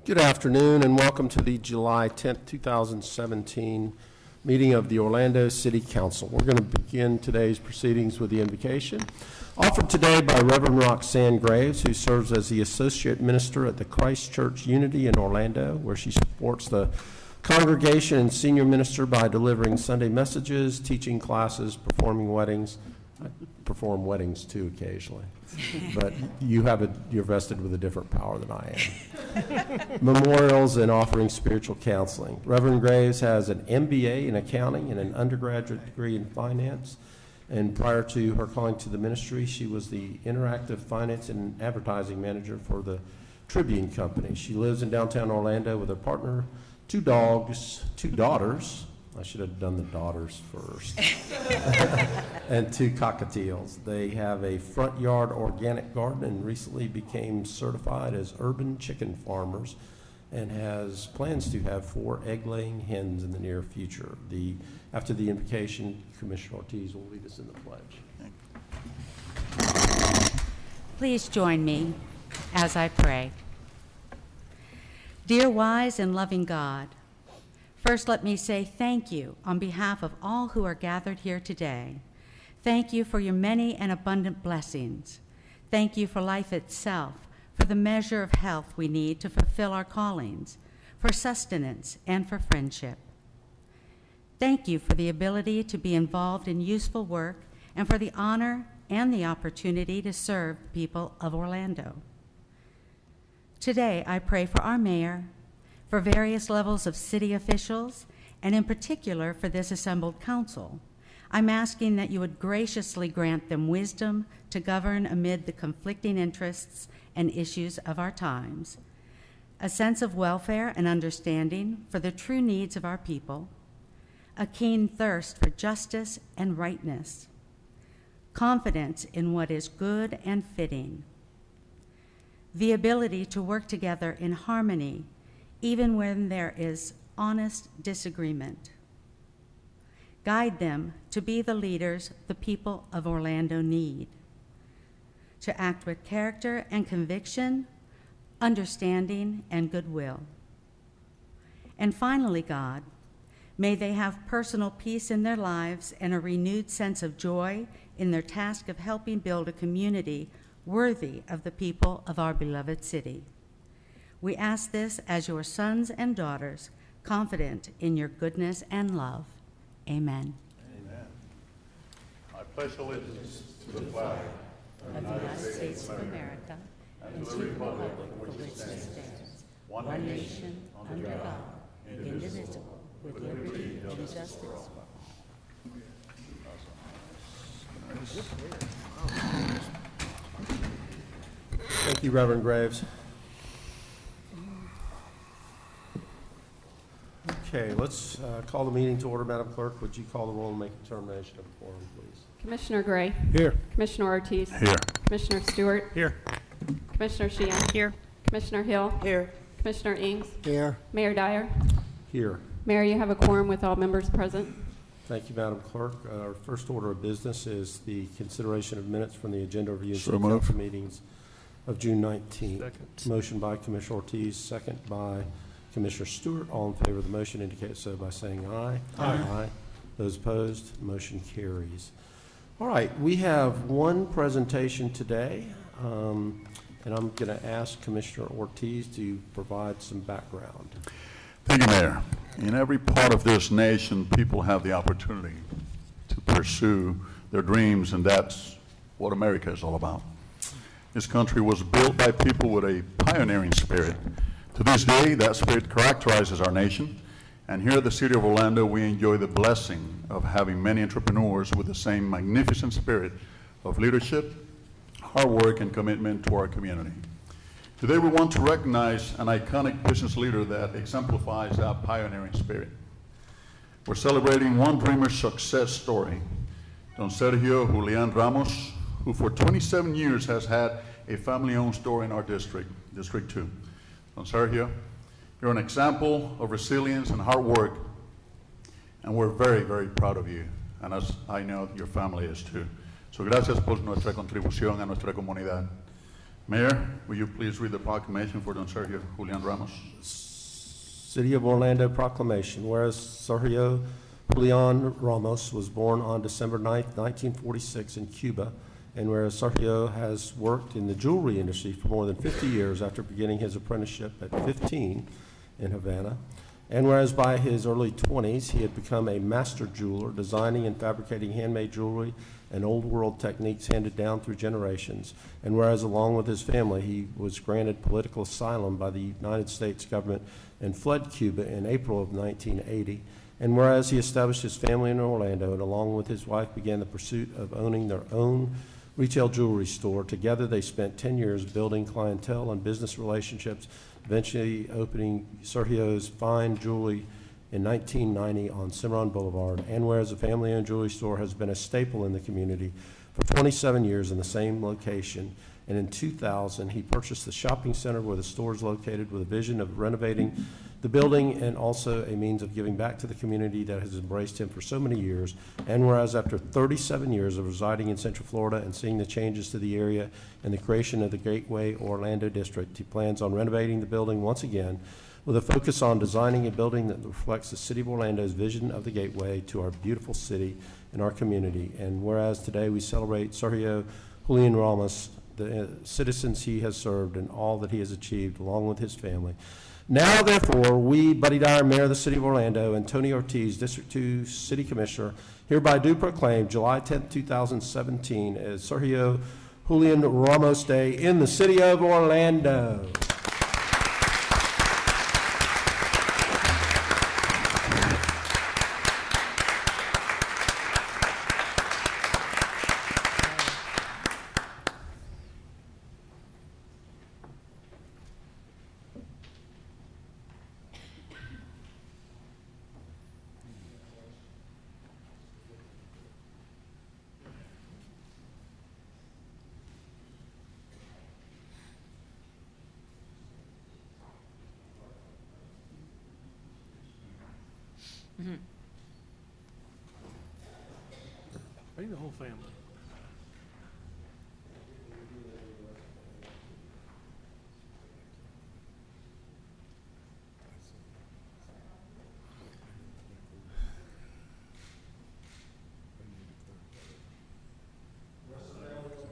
Good afternoon and welcome to the July 10th, 2017 meeting of the Orlando City Council. We're going to begin today's proceedings with the invocation offered today by Reverend Roxanne Graves, who serves as the Associate Minister at the Christ Church Unity in Orlando, where she supports the congregation and senior minister by delivering Sunday messages, teaching classes, performing weddings. I perform weddings too occasionally, but you're vested with a different power than I am. Memorials and offering spiritual counseling. Reverend Graves has an MBA in accounting and an undergraduate degree in finance. And prior to her calling to the ministry, she was the interactive finance and advertising manager for the Tribune Company. She lives in downtown Orlando with her partner, 2 dogs, 2 daughters. I should have done the daughters first. And 2 cockatiels. They have a front yard organic garden and recently became certified as urban chicken farmers and has plans to have 4 egg-laying hens in the near future. After the invocation, Commissioner Ortiz will lead us in the pledge. Please join me as I pray. Dear wise and loving God, first, let me say thank you on behalf of all who are gathered here today. Thank you for your many and abundant blessings. Thank you for life itself, for the measure of health we need to fulfill our callings, for sustenance, and for friendship. Thank you for the ability to be involved in useful work and for the honor and the opportunity to serve the people of Orlando. Today, I pray for our mayor, for various levels of city officials, and in particular for this assembled council. I'm asking that you would graciously grant them wisdom to govern amid the conflicting interests and issues of our times, a sense of welfare and understanding for the true needs of our people, a keen thirst for justice and rightness, confidence in what is good and fitting, the ability to work together in harmony even when there is honest disagreement. Guide them to be the leaders the people of Orlando need, to act with character and conviction, understanding and goodwill. And finally, God, may they have personal peace in their lives and a renewed sense of joy in their task of helping build a community worthy of the people of our beloved city. We ask this as your sons and daughters, confident in your goodness and love. Amen. Amen. I pledge allegiance to the flag of the United States of America and to the republic for which it stands, one nation, under God, indivisible, with liberty and justice. Thank you, Reverend Graves. Okay, let's call the meeting to order. Madam Clerk, would you call the roll and make a determination of the quorum, please? Commissioner Gray. Here. Commissioner Ortiz. Here. Commissioner Stewart. Here. Commissioner Sheehan. Here. Commissioner Hill. Here. Commissioner Ings. Here. Mayor Dyer. Here. Mayor, you have a quorum with all members present. Thank you, Madam Clerk. Our first order of business is the consideration of minutes from the agenda review So and moved. council meetings of June 19th. Second. Motion by Commissioner Ortiz, second by Commissioner Stewart. All in favor of the motion indicate so by saying aye. Aye. Those opposed, motion carries. All right, we have one presentation today, and I'm going to ask Commissioner Ortiz to provide some background. Thank you, Mayor. In every part of this nation, people have the opportunity to pursue their dreams, and that's what America is all about. This country was built by people with a pioneering spirit. To this day, that spirit characterizes our nation, and here at the City of Orlando, we enjoy the blessing of having many entrepreneurs with the same magnificent spirit of leadership, hard work, and commitment to our community. Today, we want to recognize an iconic business leader that exemplifies that pioneering spirit. We're celebrating one dreamer's success story, Don Sergio Julian Ramos, who for 27 years has had a family-owned store in our district, District 2. Don Sergio, you're an example of resilience and hard work, and we're very, very proud of you, and as I know your family is too. So gracias por nuestra contribución a nuestra comunidad. Mayor, will you please read the proclamation for Don Sergio Julian Ramos? City of Orlando proclamation. Whereas Sergio Julian Ramos was born on December 9th, 1946 in Cuba, and whereas Sergio has worked in the jewelry industry for more than 50 years after beginning his apprenticeship at 15 in Havana, and whereas by his early 20s he had become a master jeweler, designing and fabricating handmade jewelry and old world techniques handed down through generations, and whereas along with his family he was granted political asylum by the United States government and fled Cuba in April of 1980, and whereas he established his family in Orlando and along with his wife began the pursuit of owning their own retail jewelry store. Together they spent 10 years building clientele and business relationships, eventually opening Sergio's Fine Jewelry in 1990 on Cimarron Boulevard, and whereas a family-owned jewelry store has been a staple in the community for 27 years in the same location, and in 2000 he purchased the shopping center where the store is located with a vision of renovating the building and also a means of giving back to the community that has embraced him for so many years. And whereas after 37 years of residing in Central Florida and seeing the changes to the area and the creation of the Gateway Orlando District, he plans on renovating the building once again with a focus on designing a building that reflects the City of Orlando's vision of the Gateway to our beautiful city and our community. And whereas today we celebrate Sergio Julian Ramos, the citizens he has served and all that he has achieved along with his family. Now, therefore, we, Buddy Dyer, Mayor of the City of Orlando, and Tony Ortiz, District 2 City Commissioner, hereby do proclaim July 10th, 2017 as Sergio Julian Ramos Day in the City of Orlando. Bring the whole family.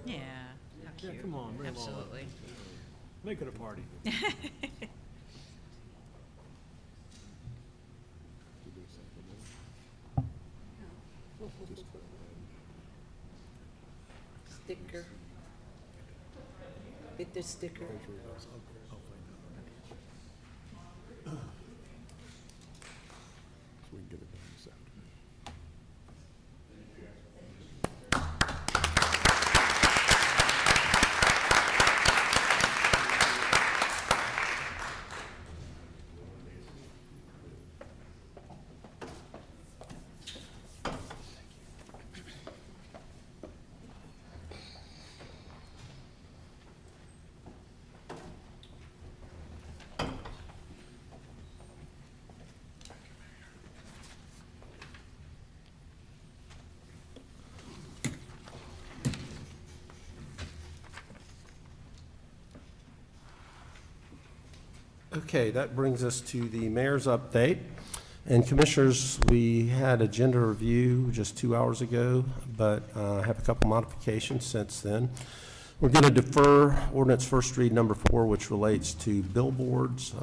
Yeah, how cute. Yeah, come on, bring them all up. Absolutely. Make it a party. Sticker. Get the sticker. Okay, that brings us to the mayor's update. And commissioners, we had agenda review just 2 hours ago, but have a couple modifications since then. We're going to defer ordinance first read number 4, which relates to billboards.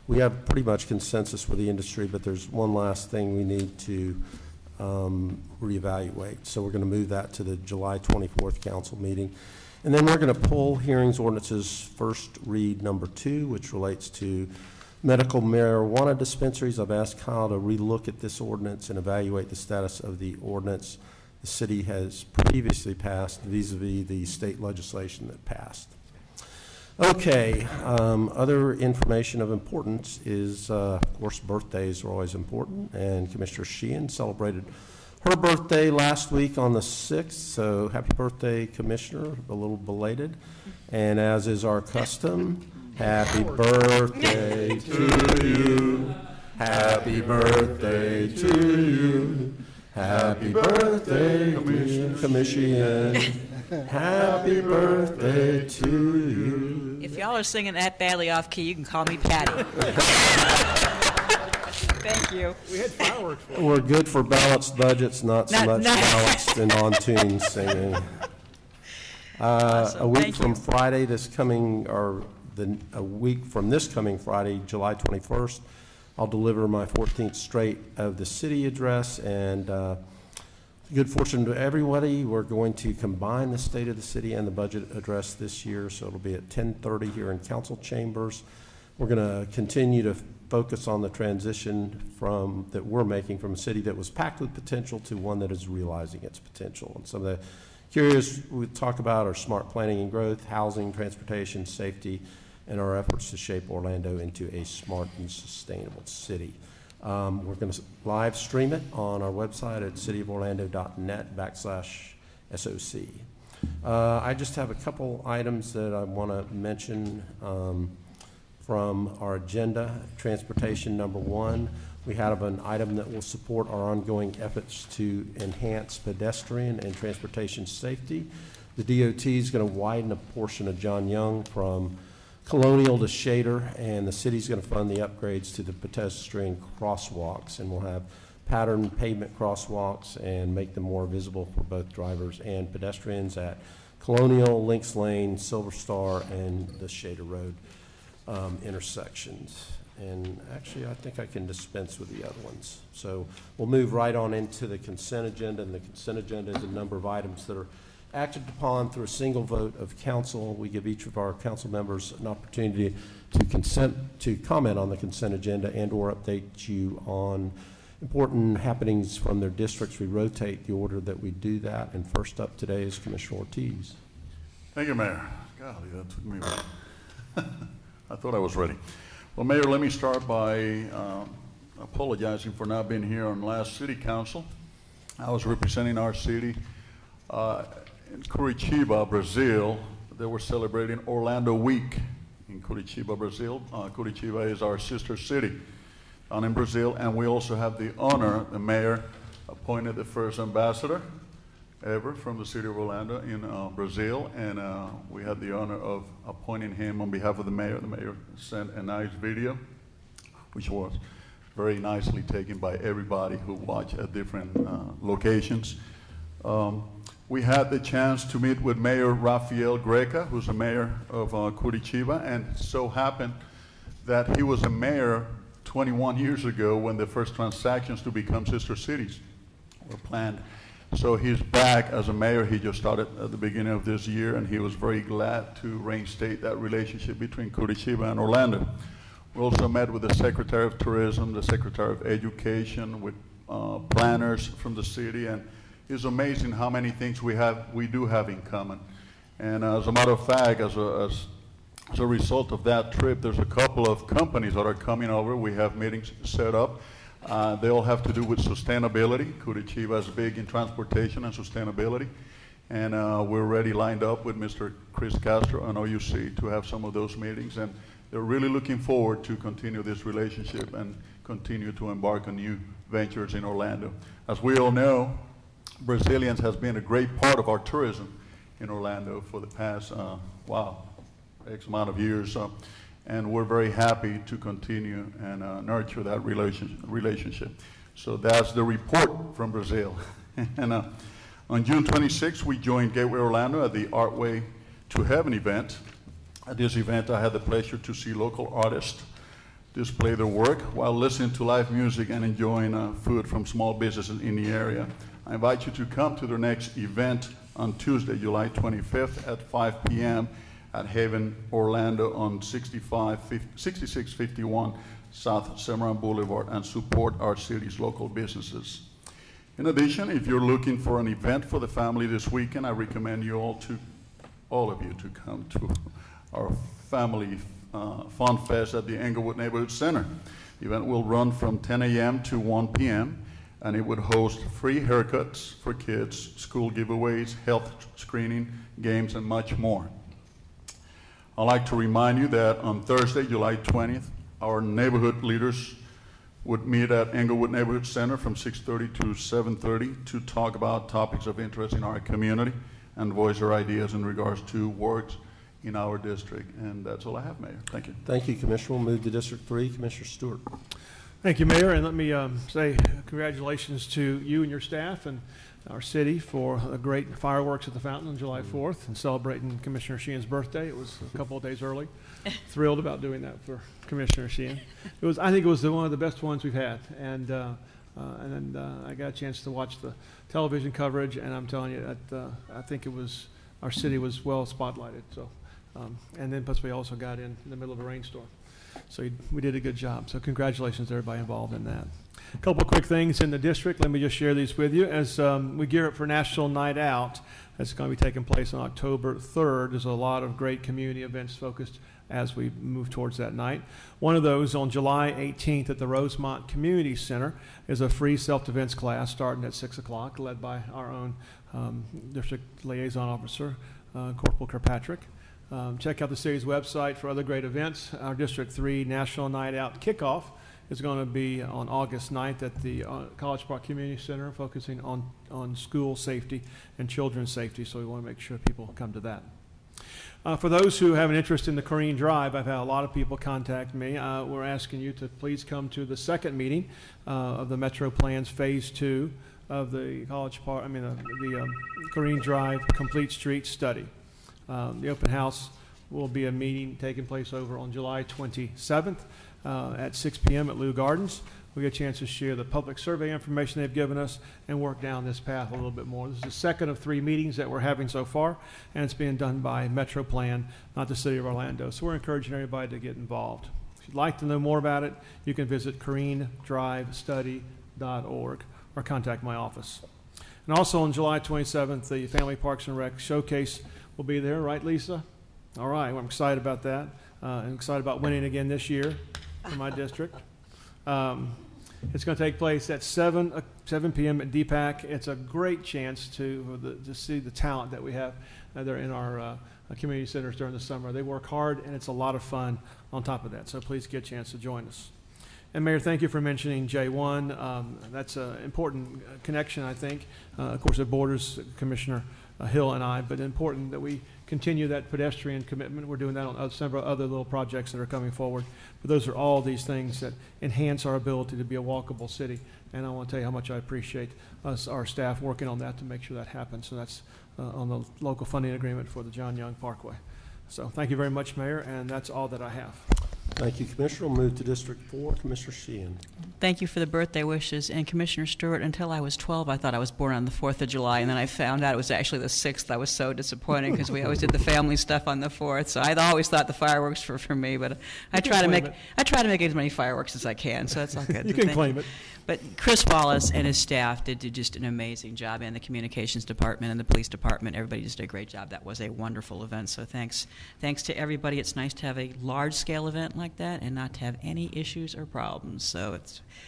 We have pretty much consensus with the industry, but there's one last thing we need to reevaluate. So we're going to move that to the July 24th council meeting. And then we're going to pull hearings ordinances first read number 2, which relates to medical marijuana dispensaries. I've asked Kyle to relook at this ordinance and evaluate the status of the ordinance the city has previously passed vis-a-vis the state legislation that passed. Okay, other information of importance is, of course, birthdays are always important, and Commissioner Sheehan celebrated her birthday last week on the 6th, so happy birthday, Commissioner, a little belated. And as is our custom, happy birthday to you, happy birthday to you, happy birthday, dear Commissioner. Happy birthday to you. If y'all are singing that badly off key, you can call me Patty. Thank you. We had fireworks for you. We're good for balanced budgets, not so much No. balanced and on-tune singing. Awesome. A week Thank from you. Friday, a week from this coming Friday, July 21st, I'll deliver my 14th straight of the city address, and good fortune to everybody. We're going to combine the state of the city and the budget address this year, so it'll be at 10:30 here in council chambers. We're going to continue to focus on the transition that we're making from a city that was packed with potential to one that is realizing its potential. And some of the areas we talk about are smart planning and growth, housing, transportation, safety, and our efforts to shape Orlando into a smart and sustainable city. We're going to live stream it on our website at cityoforlando.net/SOC. I just have a couple items that I want to mention from our agenda. Transportation, number one. We have an item that will support our ongoing efforts to enhance pedestrian and transportation safety. The DOT is going to widen a portion of John Young from Colonial to Shader, and the city's going to fund the upgrades to the pedestrian crosswalks, and we'll have pattern pavement crosswalks and make them more visible for both drivers and pedestrians at Colonial, Lynx Lane, Silver Star, and the Shader Road intersections. And actually, I think I can dispense with the other ones. So we'll move right on into the consent agenda, and the consent agenda is a number of items that are acted upon through a single vote of council. We give each of our council members an opportunity to comment on the consent agenda and or update you on important happenings from their districts. We rotate the order that we do that, and first up today is Commissioner Ortiz. Thank you, Mayor. Golly, that took me a while. I thought I was ready. Well, Mayor, let me start by apologizing for not being here on last city council. I was representing our city in Curitiba, Brazil. They were celebrating Orlando Week in Curitiba, Brazil. Curitiba is our sister city down in Brazil, and we also have the honor, the mayor appointed the first ambassador ever from the city of Orlando in Brazil, and we had the honor of appointing him on behalf of the mayor. The mayor sent a nice video, which was very nicely taken by everybody who watched at different locations. We had the chance to meet with Mayor Rafael Greca, who's the mayor of Curitiba, and it so happened that he was a mayor 21 years ago when the first transactions to become sister cities were planned. So he's back as a mayor. He just started at the beginning of this year, and he was very glad to reinstate that relationship between Curitiba and Orlando. We also met with the Secretary of Tourism, the Secretary of Education, with planners from the city, and it's amazing how many things we do have in common. And as a matter of fact, as a result of that trip, there's a couple of companies that are coming over. We have meetings set up. They all have to do with sustainability. Curitiba is big in transportation and sustainability. And we're already lined up with Mr. Chris Castro on OUC to have some of those meetings. And they're really looking forward to continue this relationship and continue to embark on new ventures in Orlando. As we all know, Brazilians has been a great part of our tourism in Orlando for the past, X amount of years. And we're very happy to continue and nurture that relationship. So that's the report from Brazil. And on June 26th, we joined Gateway Orlando at the Art Way to Heaven event. At this event, I had the pleasure to see local artists display their work while listening to live music and enjoying food from small businesses in the area. I invite you to come to the next event on Tuesday, July 25th at 5 p.m. at Haven Orlando on 6651 South Cimarron Boulevard, and support our city's local businesses. In addition, if you're looking for an event for the family this weekend, I recommend you all of you to come to our family Fun Fest at the Englewood Neighborhood Center. The event will run from 10 a.m. to 1 p.m. and it would host free haircuts for kids, school giveaways, health screening, games, and much more. I'd like to remind you that on Thursday, July 20th, our neighborhood leaders would meet at Englewood Neighborhood Center from 6:30 to 7:30 to talk about topics of interest in our community. and voice their ideas in regards to works in our district. And that's all I have, Mayor. Thank you. Thank you, Commissioner. We'll move to District 3. Commissioner Stewart. Thank you, Mayor, and let me say congratulations to you and your staff and our city for a great fireworks at the fountain on July 4th and celebrating Commissioner Sheehan's birthday. It was a couple of days early. Thrilled about doing that for Commissioner Sheehan. I think it was one of the best ones we've had, and then I got a chance to watch the television coverage, and I'm telling you that I think our city was well spotlighted. So, and then plus we also got in the middle of a rainstorm. So we did a good job. So congratulations to everybody involved in that. A couple of quick things in the district. Let me just share these with you. As we gear up for National Night Out, that's going to be taking place on October 3rd. There's a lot of great community events focused as we move towards that night. One of those on July 18th at the Rosemont Community Center is a free self-defense class starting at 6 o'clock, led by our own district liaison officer, Corporal Kirkpatrick. Check out the city's website for other great events. Our District 3 National Night Out kickoff is going to be on August 9th at the College Park Community Center, focusing on school safety and children's safety, so we want to make sure people come to that. For those who have an interest in the Corrine Drive, I've had a lot of people contact me. We're asking you to please come to the second meeting of the Metro Plans Phase 2 of the the Corrine Drive Complete Street Study. The open house will be a meeting taking place over on July 27th at 6 p.m. at Lou Gardens. We get a chance to share the public survey information they've given us and work down this path a little bit more. This is the second of 3 meetings that we're having so far, and it's being done by Metro Plan, not the City of Orlando. So we're encouraging everybody to get involved. If you'd like to know more about it, you can visit CorrineDriveStudy.org or contact my office. And also on July 27th, the Family Parks and Rec Showcase will be there, right, Lisa? All right, well, I'm excited about that. I'm excited about winning again this year for my district. It's going to take place at 7 p.m. at DPAC. It's a great chance to see the talent that we have there in our community centers during the summer. They work hard, and it's a lot of fun on top of that. So please get a chance to join us. And Mayor, thank you for mentioning J1. That's an important connection, I think. Of course, it borders Commissioner Hill and I, but important that we continue that pedestrian commitment. We're doing that on several other little projects that are coming forward. But those are all these things that enhance our ability to be a walkable city. And I want to tell you how much I appreciate our staff working on that to make sure that happens. So that's on the local funding agreement for the John Young Parkway. So thank you very much, Mayor, and that's all that I have. Thank you, Commissioner. We'll move to District 4. Commissioner Sheehan. Thank you for the birthday wishes. And Commissioner Stewart, until I was 12, I thought I was born on the 4th of July, and then I found out it was actually the 6th. I was so disappointed because we always did the family stuff on the 4th. So I always thought the fireworks were for me, but I try to make as many fireworks as I can. So that's all good. You can claim it. But Chris Wallace and his staff did just an amazing job, and the communications department and the police department. Everybody just did a great job. That was a wonderful event. So thanks to everybody. It's nice to have a large-scale event like that and not to have any issues or problems. So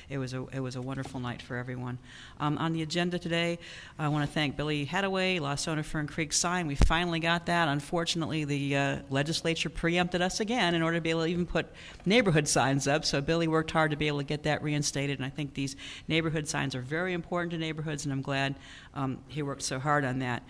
it was a wonderful night for everyone. On the agenda today, I want to thank Billy Hadaway, Lawsona Fern Creek sign. We finally got that. Unfortunately, the legislature preempted us again in order to be able to even put neighborhood signs up. So Billy worked hard to be able to get that reinstated, and I think these neighborhood signs are very important to neighborhoods, and I'm glad he worked so hard on that.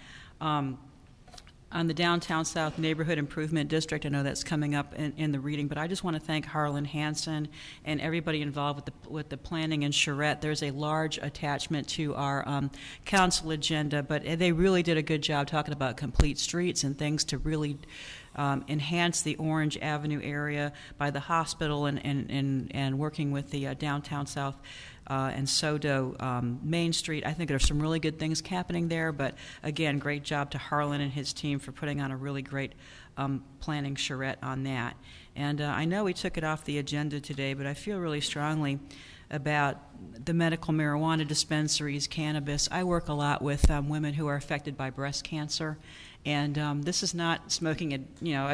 On the Downtown South Neighborhood Improvement District, I know that's coming up in the reading, but I just want to thank Harlan Hansen and everybody involved with the planning in Charette. There's a large attachment to our council agenda, but they really did a good job talking about complete streets and things to really enhance the Orange Avenue area by the hospital and working with the Downtown South and SoDo Main Street. I think there's some really good things happening there, but again, great job to Harlan and his team for putting on a really great planning charrette on that. And I know we took it off the agenda today, but I feel really strongly about the medical marijuana dispensaries, cannabis. I work a lot with women who are affected by breast cancer, and this is not smoking a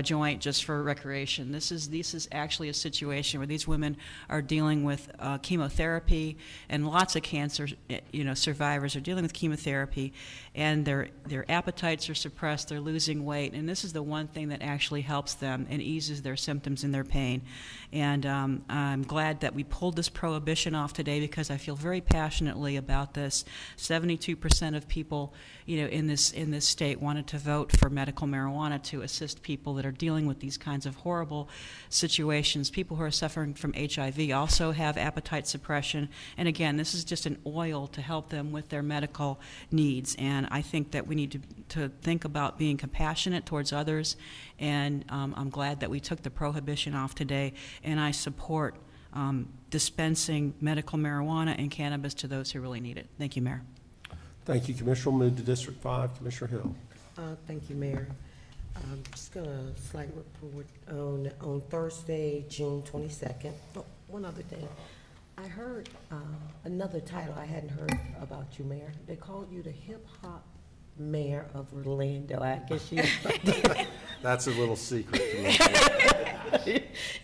joint just for recreation. This is actually a situation where these women are dealing with chemotherapy, and lots of cancer survivors are dealing with chemotherapy, and their appetites are suppressed. They're losing weight, and this is the one thing that actually helps them and eases their symptoms and their pain. And I'm glad that we pulled this prohibition off today, because because I feel very passionately about this. 72% of people, in this state wanted to vote for medical marijuana to assist people that are dealing with these kinds of horrible situations. People who are suffering from HIV also have appetite suppression, and again, this is just an oil to help them with their medical needs. And I think that we need to think about being compassionate towards others, and I'm glad that we took the prohibition off today, and I support dispensing medical marijuana and cannabis to those who really need it. Thank you, Mayor. Thank you, Commissioner. We'll move to District 5, Commissioner Hill. Thank you, Mayor. I'm just going to slight report on Thursday, June 22nd. Oh, one other thing. I heard another title I hadn't heard about you, Mayor. They called you the hip-hop mayor of Orlando. I guess you... That's a little secret to me.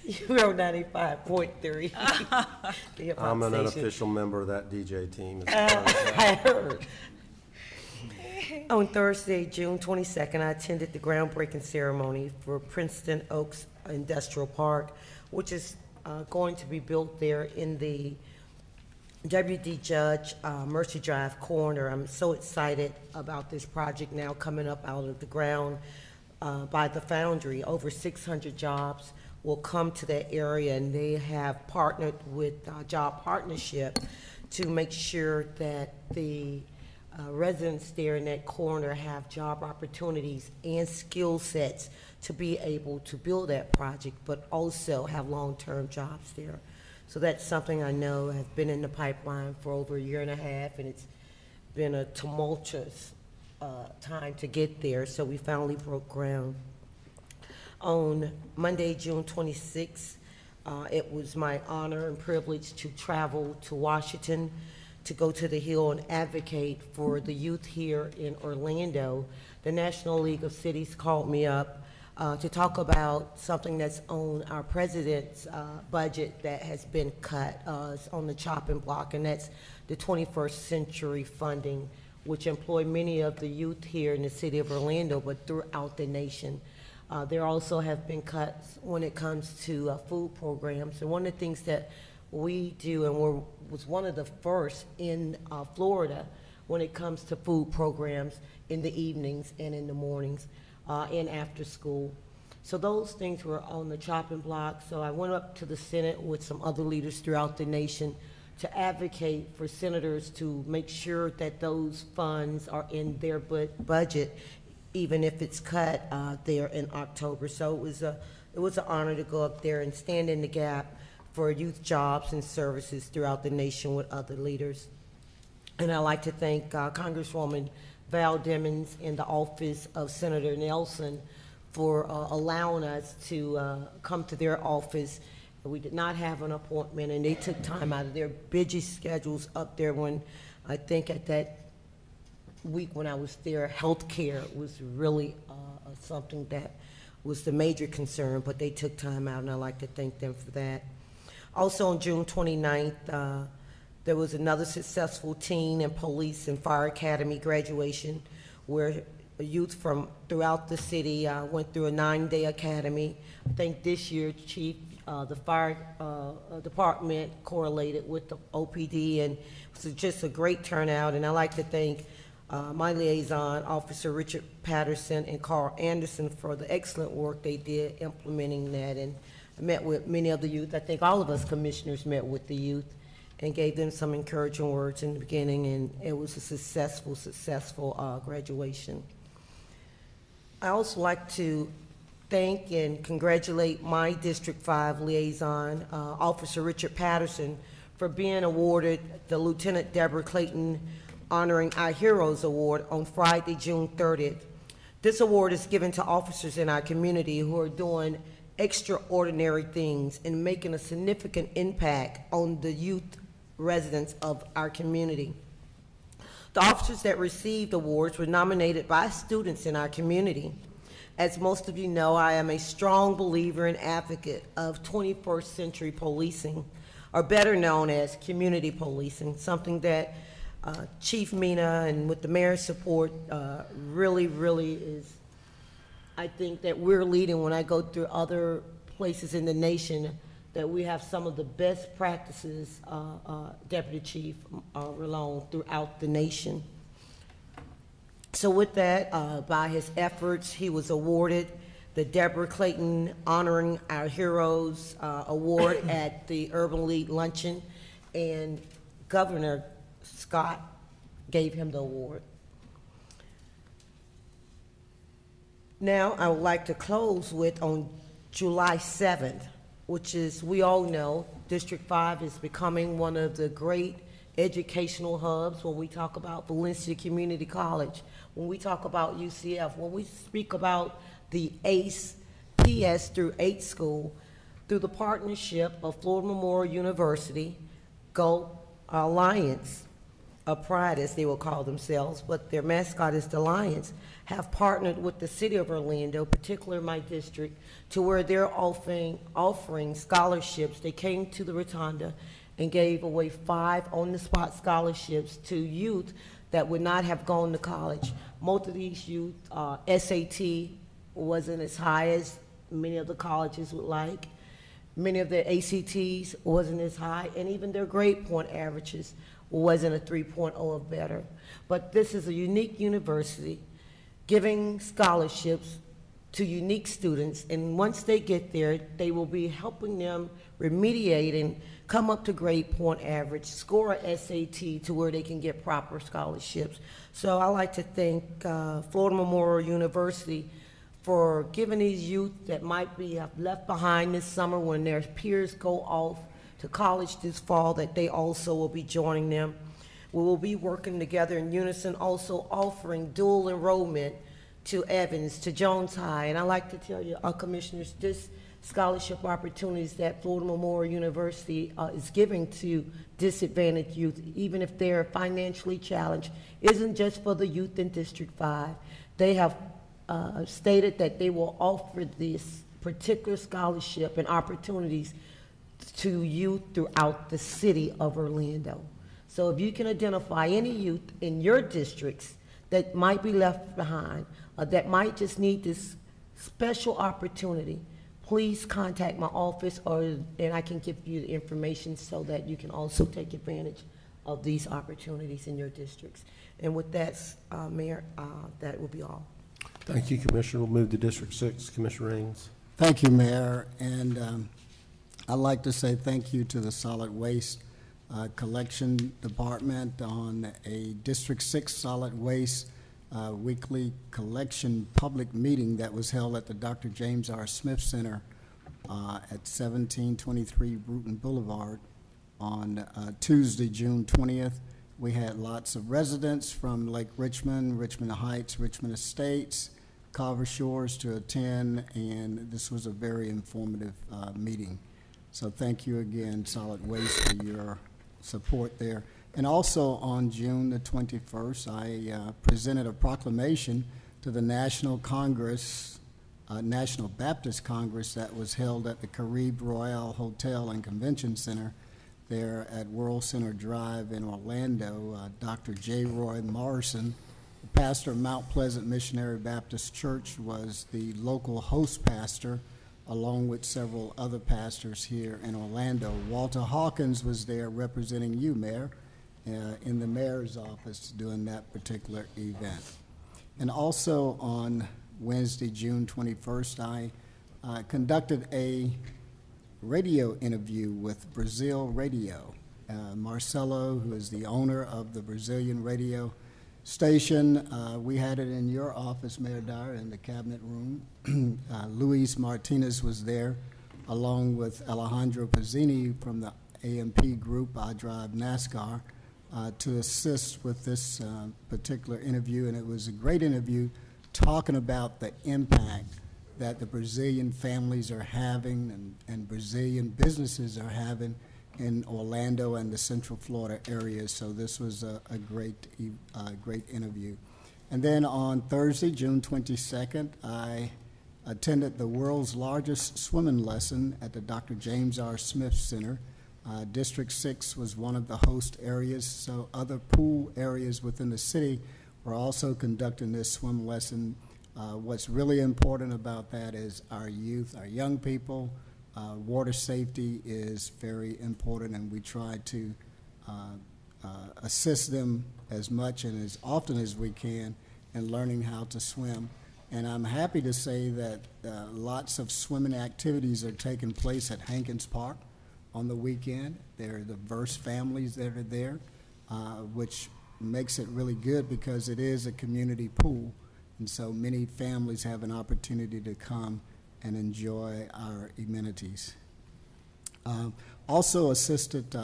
You're on 95.3. I'm an unofficial member of that DJ team. I heard. On Thursday, June 22nd, I attended the groundbreaking ceremony for Princeton Oaks Industrial Park, which is going to be built there in the W.D. Judge Mercy Drive corner. I'm so excited about this project now coming up out of the ground by the foundry. Over 600 jobs will come to that area, and they have partnered with Job Partnership to make sure that the residents there in that corner have job opportunities and skill sets to be able to build that project, but also have long-term jobs there. So that's something I know has been in the pipeline for over a year and a half, and it's been a tumultuous time to get there, so we finally broke ground. On Monday, June 26th, it was my honor and privilege to travel to Washington to go to the Hill and advocate for the youth here in Orlando. The National League of Cities called me up to talk about something that's on our president's budget that has been cut. It's on the chopping block, and that's the 21st Century funding, which employ many of the youth here in the city of Orlando, but throughout the nation. There also have been cuts when it comes to food programs. And one of the things that we do, and was one of the first in Florida when it comes to food programs in the evenings and in the mornings and after school. So those things were on the chopping block. So I went up to the Senate with some other leaders throughout the nation to advocate for senators to make sure that those funds are in their budget, even if it's cut there in October. So it was an honor to go up there and stand in the gap for youth jobs and services throughout the nation with other leaders. And I'd like to thank Congresswoman Val Demings and the office of Senator Nelson for allowing us to come to their office. We did not have an appointment, and they took time out of their busy schedules up there when I think at that week when I was there, health care was really something that was the major concern, but they took time out, and I'd like to thank them for that. Also on June 29th, there was another successful teen and police and fire academy graduation where youth from throughout the city went through a 9-day academy. I think this year, Chief, the fire department correlated with the OPD, and it was just a great turnout. And I'd like to thank my liaison, Officer Richard Patterson and Carl Anderson, for the excellent work they did implementing that. And I met with many of the youth. I think all of us commissioners met with the youth and gave them some encouraging words in the beginning, and it was a successful graduation. I also like to thank and congratulate my District 5 liaison, Officer Richard Patterson, for being awarded the Lieutenant Deborah Clayton Honoring Our Heroes Award on Friday, June 30th. This award is given to officers in our community who are doing extraordinary things and making a significant impact on the youth residents of our community. The officers that received awards were nominated by students in our community. As most of you know, I am a strong believer and advocate of 21st century policing, or better known as community policing, something that Chief Mina and with the mayor's support really is, I think that we're leading. When I go through other places in the nation, that we have some of the best practices, Deputy Chief Rallone, throughout the nation. So with that, by his efforts, he was awarded the Deborah Clayton Honoring Our Heroes Award at the Urban League Luncheon, and Governor Scott gave him the award. Now, I would like to close with on July 7th, which is, we all know, District 5 is becoming one of the great educational hubs when we talk about Valencia Community College, when we talk about UCF, when we speak about the ACE, PS through 8 school, through the partnership of Florida Memorial University, Go Alliance, a Pride as they will call themselves, but their mascot is the Lions, have partnered with the city of Orlando, particularly my district, to where they're offering scholarships. They came to the Rotunda and gave away 5 on-the-spot scholarships to youth that would not have gone to college. Most of these youth, SAT wasn't as high as many of the colleges would like. Many of their ACTs wasn't as high, and even their grade point averages wasn't a 3.0 or better. But this is a unique university giving scholarships to unique students, and once they get there, they will be helping them remediate and come up to grade point average, score a SAT to where they can get proper scholarships. So I like to thank Florida Memorial University for giving these youth that might be left behind this summer when their peers go off to college this fall, that they also will be joining them. We will be working together in unison, also offering dual enrollment to Evans, to Jones High. And I like to tell you, our commissioners, this scholarship opportunities that Florida Memorial University is giving to disadvantaged youth, even if they're financially challenged, isn't just for the youth in District 5. They have stated that they will offer this particular scholarship and opportunities to youth throughout the city of Orlando. So if you can identify any youth in your districts that might be left behind, that might just need this special opportunity, please contact my office, and I can give you the information so that you can also take advantage of these opportunities in your districts. And with that, Mayor, that will be all. Thank you, Commissioner. We'll move to District 6. Commissioner Raines. Thank you, Mayor. And I'd like to say thank you to the Solid Waste Collection Department on a District 6 solid waste weekly collection public meeting that was held at the Dr. James R. Smith Center at 1723 Bruton Boulevard on Tuesday, June 20th. We had lots of residents from Lake Richmond, Richmond Heights, Richmond Estates, Carver Shores to attend, and this was a very informative meeting. So thank you again, Solid Waste, for your support there. And also on June the 21st, I presented a proclamation to the National Congress, National Baptist Congress that was held at the Caribe Royale Hotel and Convention Center there at World Center Drive in Orlando. Dr. J. Roy Morrison, the pastor of Mount Pleasant Missionary Baptist Church, was the local host pastor, along with several other pastors here in Orlando. Walter Hawkins was there representing you, Mayor, in the mayor's office during that particular event. And also on Wednesday, June 21st, I conducted a radio interview with Brazil Radio. Marcelo, who is the owner of the Brazilian radio station, we had it in your office, Mayor Dyer, in the cabinet room. Luis Martinez was there, along with Alejandro Pizzini from the AMP group, I Drive NASCAR, to assist with this particular interview. And it was a great interview talking about the impact that the Brazilian families are having and Brazilian businesses are having in Orlando and the Central Florida area. So this was a great interview. And then on Thursday, June 22nd, I attended the world's largest swimming lesson at the Dr. James R. Smith Center. District 6 was one of the host areas, so other pool areas within the city were also conducting this swim lesson. What's really important about that is our youth, our young people, Water safety is very important, and we try to assist them as much and as often as we can in learning how to swim. And I'm happy to say that lots of swimming activities are taking place at Hankins Park on the weekend. There are diverse families that are there, which makes it really good because it is a community pool. And so many families have an opportunity to come and enjoy our amenities. Also assisted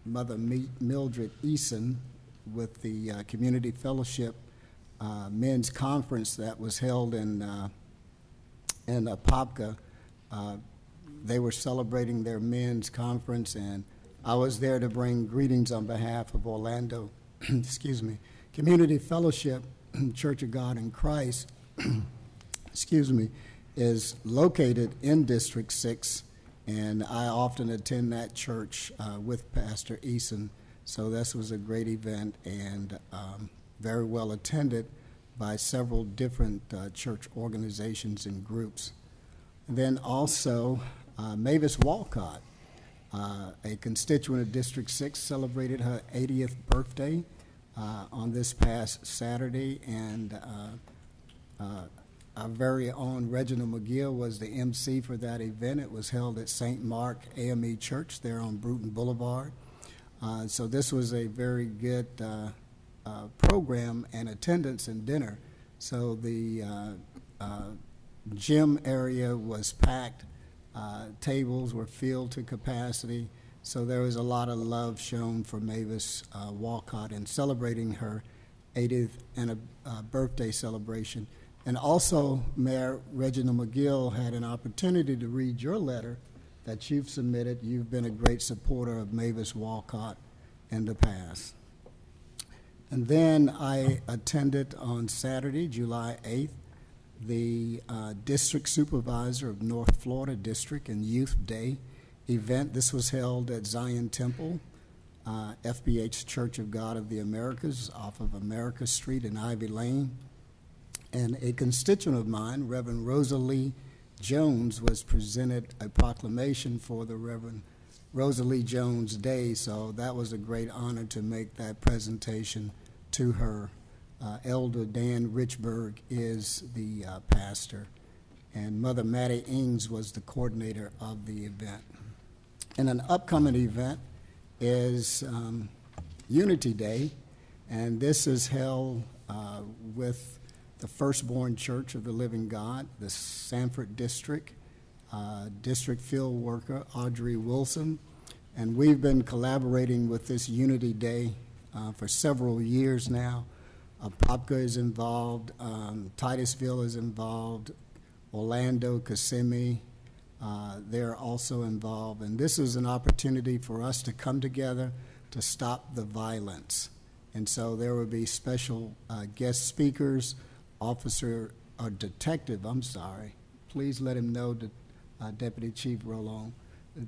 Mother Mildred Eason with the Community Fellowship Men's Conference that was held in Apopka. They were celebrating their men's conference, and I was there to bring greetings on behalf of Orlando, excuse me, Community Fellowship Church of God in Christ, excuse me, is located in District 6, and I often attend that church with Pastor Eason. So this was a great event and very well attended by several different church organizations and groups. And then also Mavis Walcott, a constituent of District 6, celebrated her 80th birthday on this past Saturday, and our very own Reginald McGill was the MC for that event. It was held at St. Mark AME Church there on Bruton Boulevard. So this was a very good program and attendance and dinner. So the gym area was packed. Tables were filled to capacity. So there was a lot of love shown for Mavis Walcott in celebrating her 80th birthday celebration. And also, Mayor Reginald McGill had an opportunity to read your letter that you've submitted. You've been a great supporter of Mavis Walcott in the past. And then I attended on Saturday, July 8th, the District Supervisor of North Florida District and Youth Day event. This was held at Zion Temple, FBH Church of God of the Americas off of America Street in Ivy Lane. And a constituent of mine, Reverend Rosalie Jones, was presented a proclamation for the Reverend Rosalie Jones Day, so that was a great honor to make that presentation to her. Elder Dan Richburg is the pastor, and Mother Mattie Ings was the coordinator of the event. And an upcoming event is Unity Day, and this is held with the Firstborn Church of the Living God, the Sanford District, District Field Worker Audrey Wilson, and we've been collaborating with this Unity Day for several years now. Apopka is involved, Titusville is involved, Orlando, Kissimmee, they're also involved, and this is an opportunity for us to come together to stop the violence. And so there will be special guest speakers, please let him know that Deputy Chief Rolon,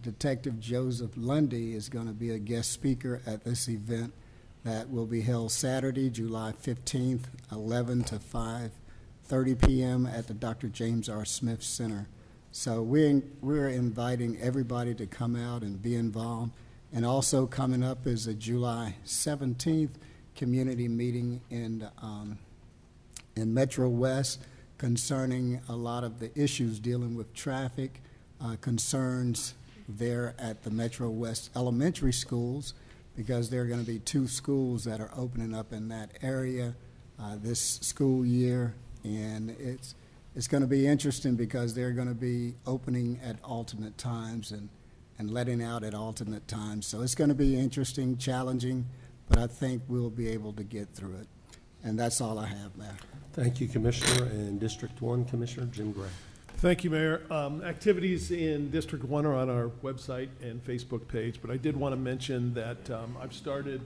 Detective Joseph Lundy is going to be a guest speaker at this event that will be held Saturday, July 15th, 11 to 5:30 p.m. at the Dr. James R. Smith Center. So we're inviting everybody to come out and be involved. And also coming up is a July 17th community meeting in Metro West concerning a lot of the issues dealing with traffic, concerns there at the Metro West elementary schools, because there are going to be 2 schools that are opening up in that area this school year, and it's going to be interesting because they're going to be opening at alternate times and letting out at alternate times. So it's going to be interesting, challenging, but I think we'll be able to get through it. And that's all I have, Mayor. Thank you, Commissioner. And District 1, Commissioner Jim Gray. Thank you, Mayor. Activities in District 1 are on our website and Facebook page, but I did want to mention that I've started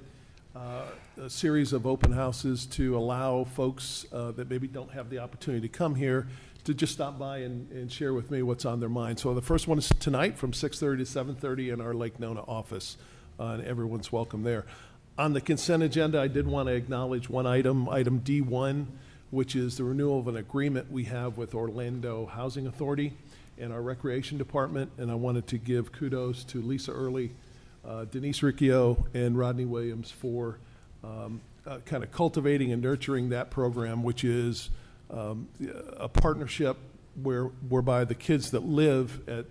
a series of open houses to allow folks that maybe don't have the opportunity to come here to just stop by and share with me what's on their mind. So the first one is tonight from 6:30 to 7:30 in our Lake Nona office, and everyone's welcome there. On the consent agenda, I did want to acknowledge one item, item D1, which is the renewal of an agreement we have with Orlando Housing Authority. and our Recreation Department, and I wanted to give kudos to Lisa Early, Denise Riccio, and Rodney Williams for kind of cultivating and nurturing that program, which is a partnership whereby the kids that live at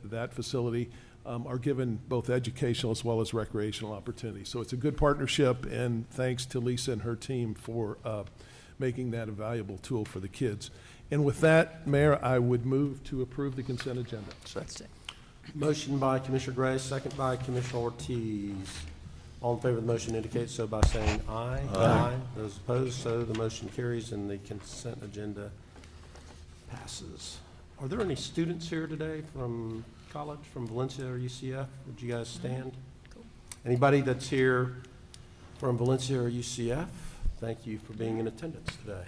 that facility are given both educational as well as recreational opportunities. So it's a good partnership, and thanks to Lisa and her team for making that a valuable tool for the kids. And with that, Mayor, I would move to approve the consent agenda. Second. Motion by Commissioner Gray, second by Commissioner Ortiz. All in favor of the motion indicate so by saying aye. Aye. Those opposed, so the motion carries and the consent agenda passes. Are there any students here today from college, from Valencia or UCF? Would you guys stand? Cool. Anybody that's here from Valencia or UCF, thank you for being in attendance today.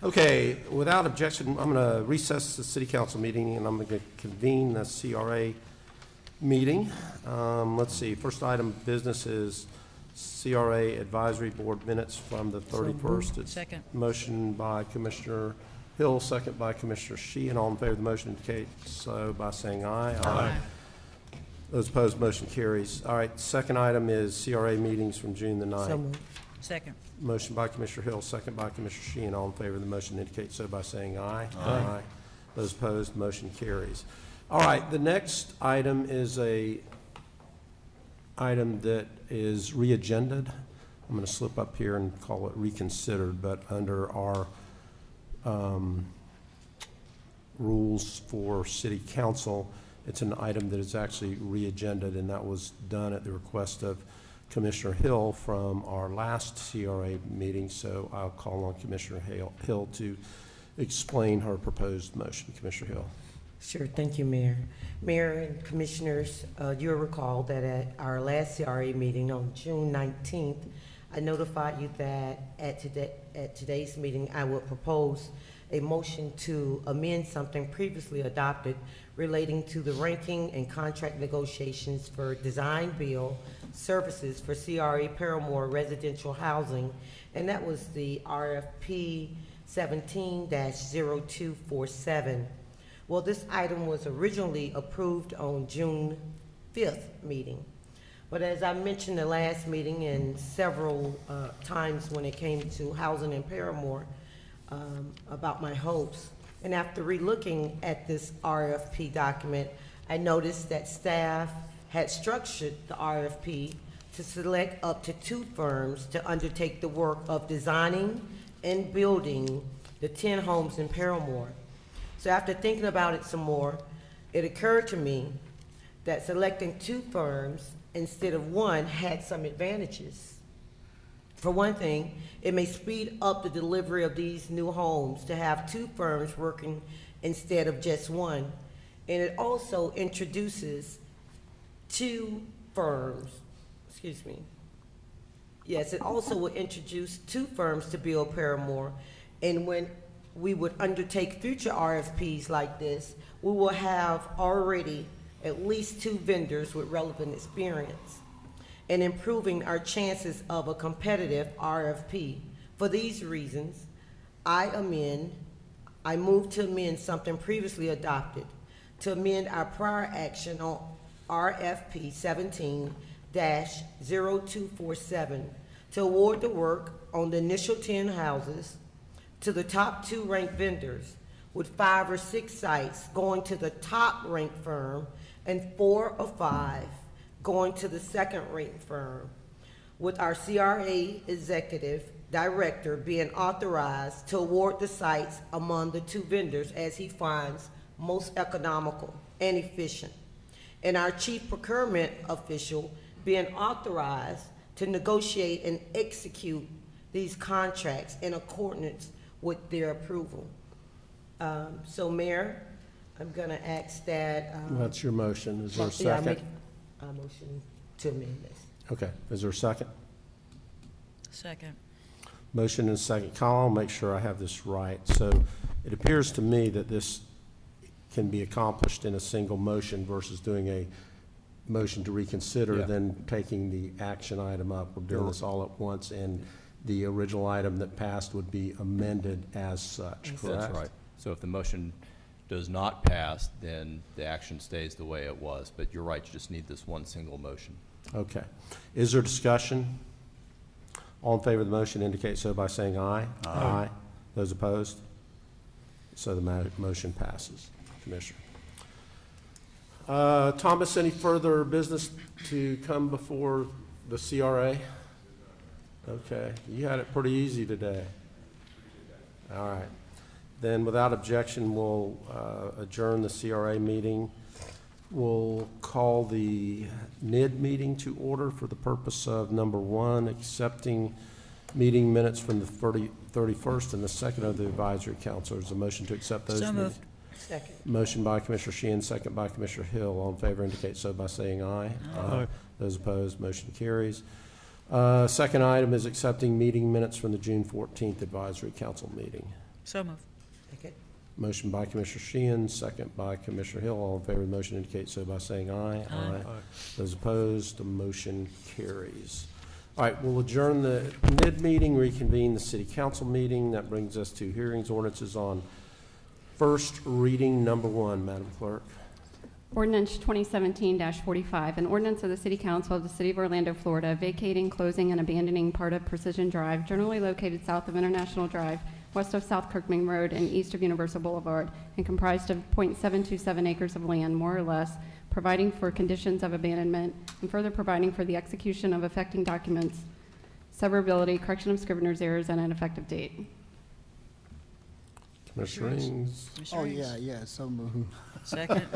Okay, without objection, I'm going to recess the City Council meeting, and I'm going to convene the CRA meeting. Let's see, first item of business is CRA Advisory Board minutes from the 31st. It's Second. Motion by Commissioner Hill, second by Commissioner Sheehan. All in favor of the motion indicate so by saying aye. Aye. Those opposed, motion carries. All right, second item is CRA meetings from June the 9th. So moved. Second. Motion by Commissioner Hill, second by Commissioner Sheehan. All in favor of the motion indicate so by saying aye. Aye. Those opposed, motion carries. All right, the next item is a item that is re-agended. I'm going to slip up here and call it reconsidered, but under our rules for City Council, it's an item that is actually re-agended, and that was done at the request of Commissioner Hill from our last CRA meeting, so I'll call on Commissioner Hill to explain her proposed motion. Commissioner Hill. Sure, thank you, Mayor. Mayor and Commissioners, you'll recall that at our last CRA meeting on June 19th, I notified you that at today's meeting, I would propose a motion to amend something previously adopted relating to the ranking and contract negotiations for design build services for CRA Paramore residential housing, and that was the RFP 17-0247. Well, this item was originally approved on June 5th meeting, but as I mentioned the last meeting and several times when it came to housing in Paramore, about my hopes, and after relooking at this RFP document, I noticed that staff had structured the RFP to select up to 2 firms to undertake the work of designing and building the 10 homes in Paramore. So after thinking about it some more, it occurred to me that selecting 2 firms instead of 1 had some advantages. For one thing, it may speed up the delivery of these new homes to have 2 firms working instead of just 1. And it also introduces 2 firms, excuse me. Yes, it also will introduce 2 firms to build Paramore. And when we would undertake future RFPs like this, we will have already at least 2 vendors with relevant experience, and improving our chances of a competitive RFP. For these reasons, I move to amend something previously adopted, to amend our prior action on RFP 17-0247, to award the work on the initial 10 houses to the top 2 ranked vendors, with 5 or 6 sites going to the top ranked firm and 4 or 5 going to the second ranked firm, with our CRA executive director being authorized to award the sites among the 2 vendors as he finds most economical and efficient, and our chief procurement official being authorized to negotiate and execute these contracts in accordance with their approval. So, Mayor, I'm going to ask that. That's your motion. Is there a Yeah, I second? make a motion to amend this. Okay. Is there a second? Second. Motion and second. Kyle, I'll make sure I have this right. So it appears to me that this can be accomplished in a single motion versus doing a motion to reconsider, Yeah. then taking the action item up. We're doing this all at once, and the original item that passed would be amended as such, correct? That's right. So if the motion does not pass, then the action stays the way it was. But you're right, you just need this one single motion. Okay. Is there discussion? All in favor of the motion indicate so by saying aye. Aye. Those opposed? So the motion passes. Commissioner. Thomas, any further business to come before the CRA? Okay. You had it pretty easy today. All right. Then without objection, we'll adjourn the CRA meeting. We'll call the NID meeting to order for the purpose of, number one, accepting meeting minutes from the 31st and the 2nd of the advisory council. There's a motion to accept those. So moved. Second. Motion by Commissioner Sheehan, second by Commissioner Hill. All in favor indicate so by saying aye. Aye. Those opposed, motion carries. Second item is accepting meeting minutes from the June 14th advisory council meeting. So moved. Second. Motion by Commissioner Sheehan, second by Commissioner Hill. All in favor of the motion indicate so by saying aye. Aye. Those opposed, the motion carries. All right, we'll adjourn the NID meeting, reconvene the city council meeting. That brings us to hearings, ordinances on first reading, number one, Madam Clerk. Ordinance 2017-45, an ordinance of the City Council of the City of Orlando, Florida, vacating, closing, and abandoning part of Precision Drive, generally located south of International Drive, west of South Kirkman Road, and east of Universal Boulevard, and comprised of .727 acres of land, more or less, providing for conditions of abandonment, and further providing for the execution of affecting documents, severability, correction of scrivener's errors, and an effective date. Commissioner Ings. Oh, yeah, so moved. Second.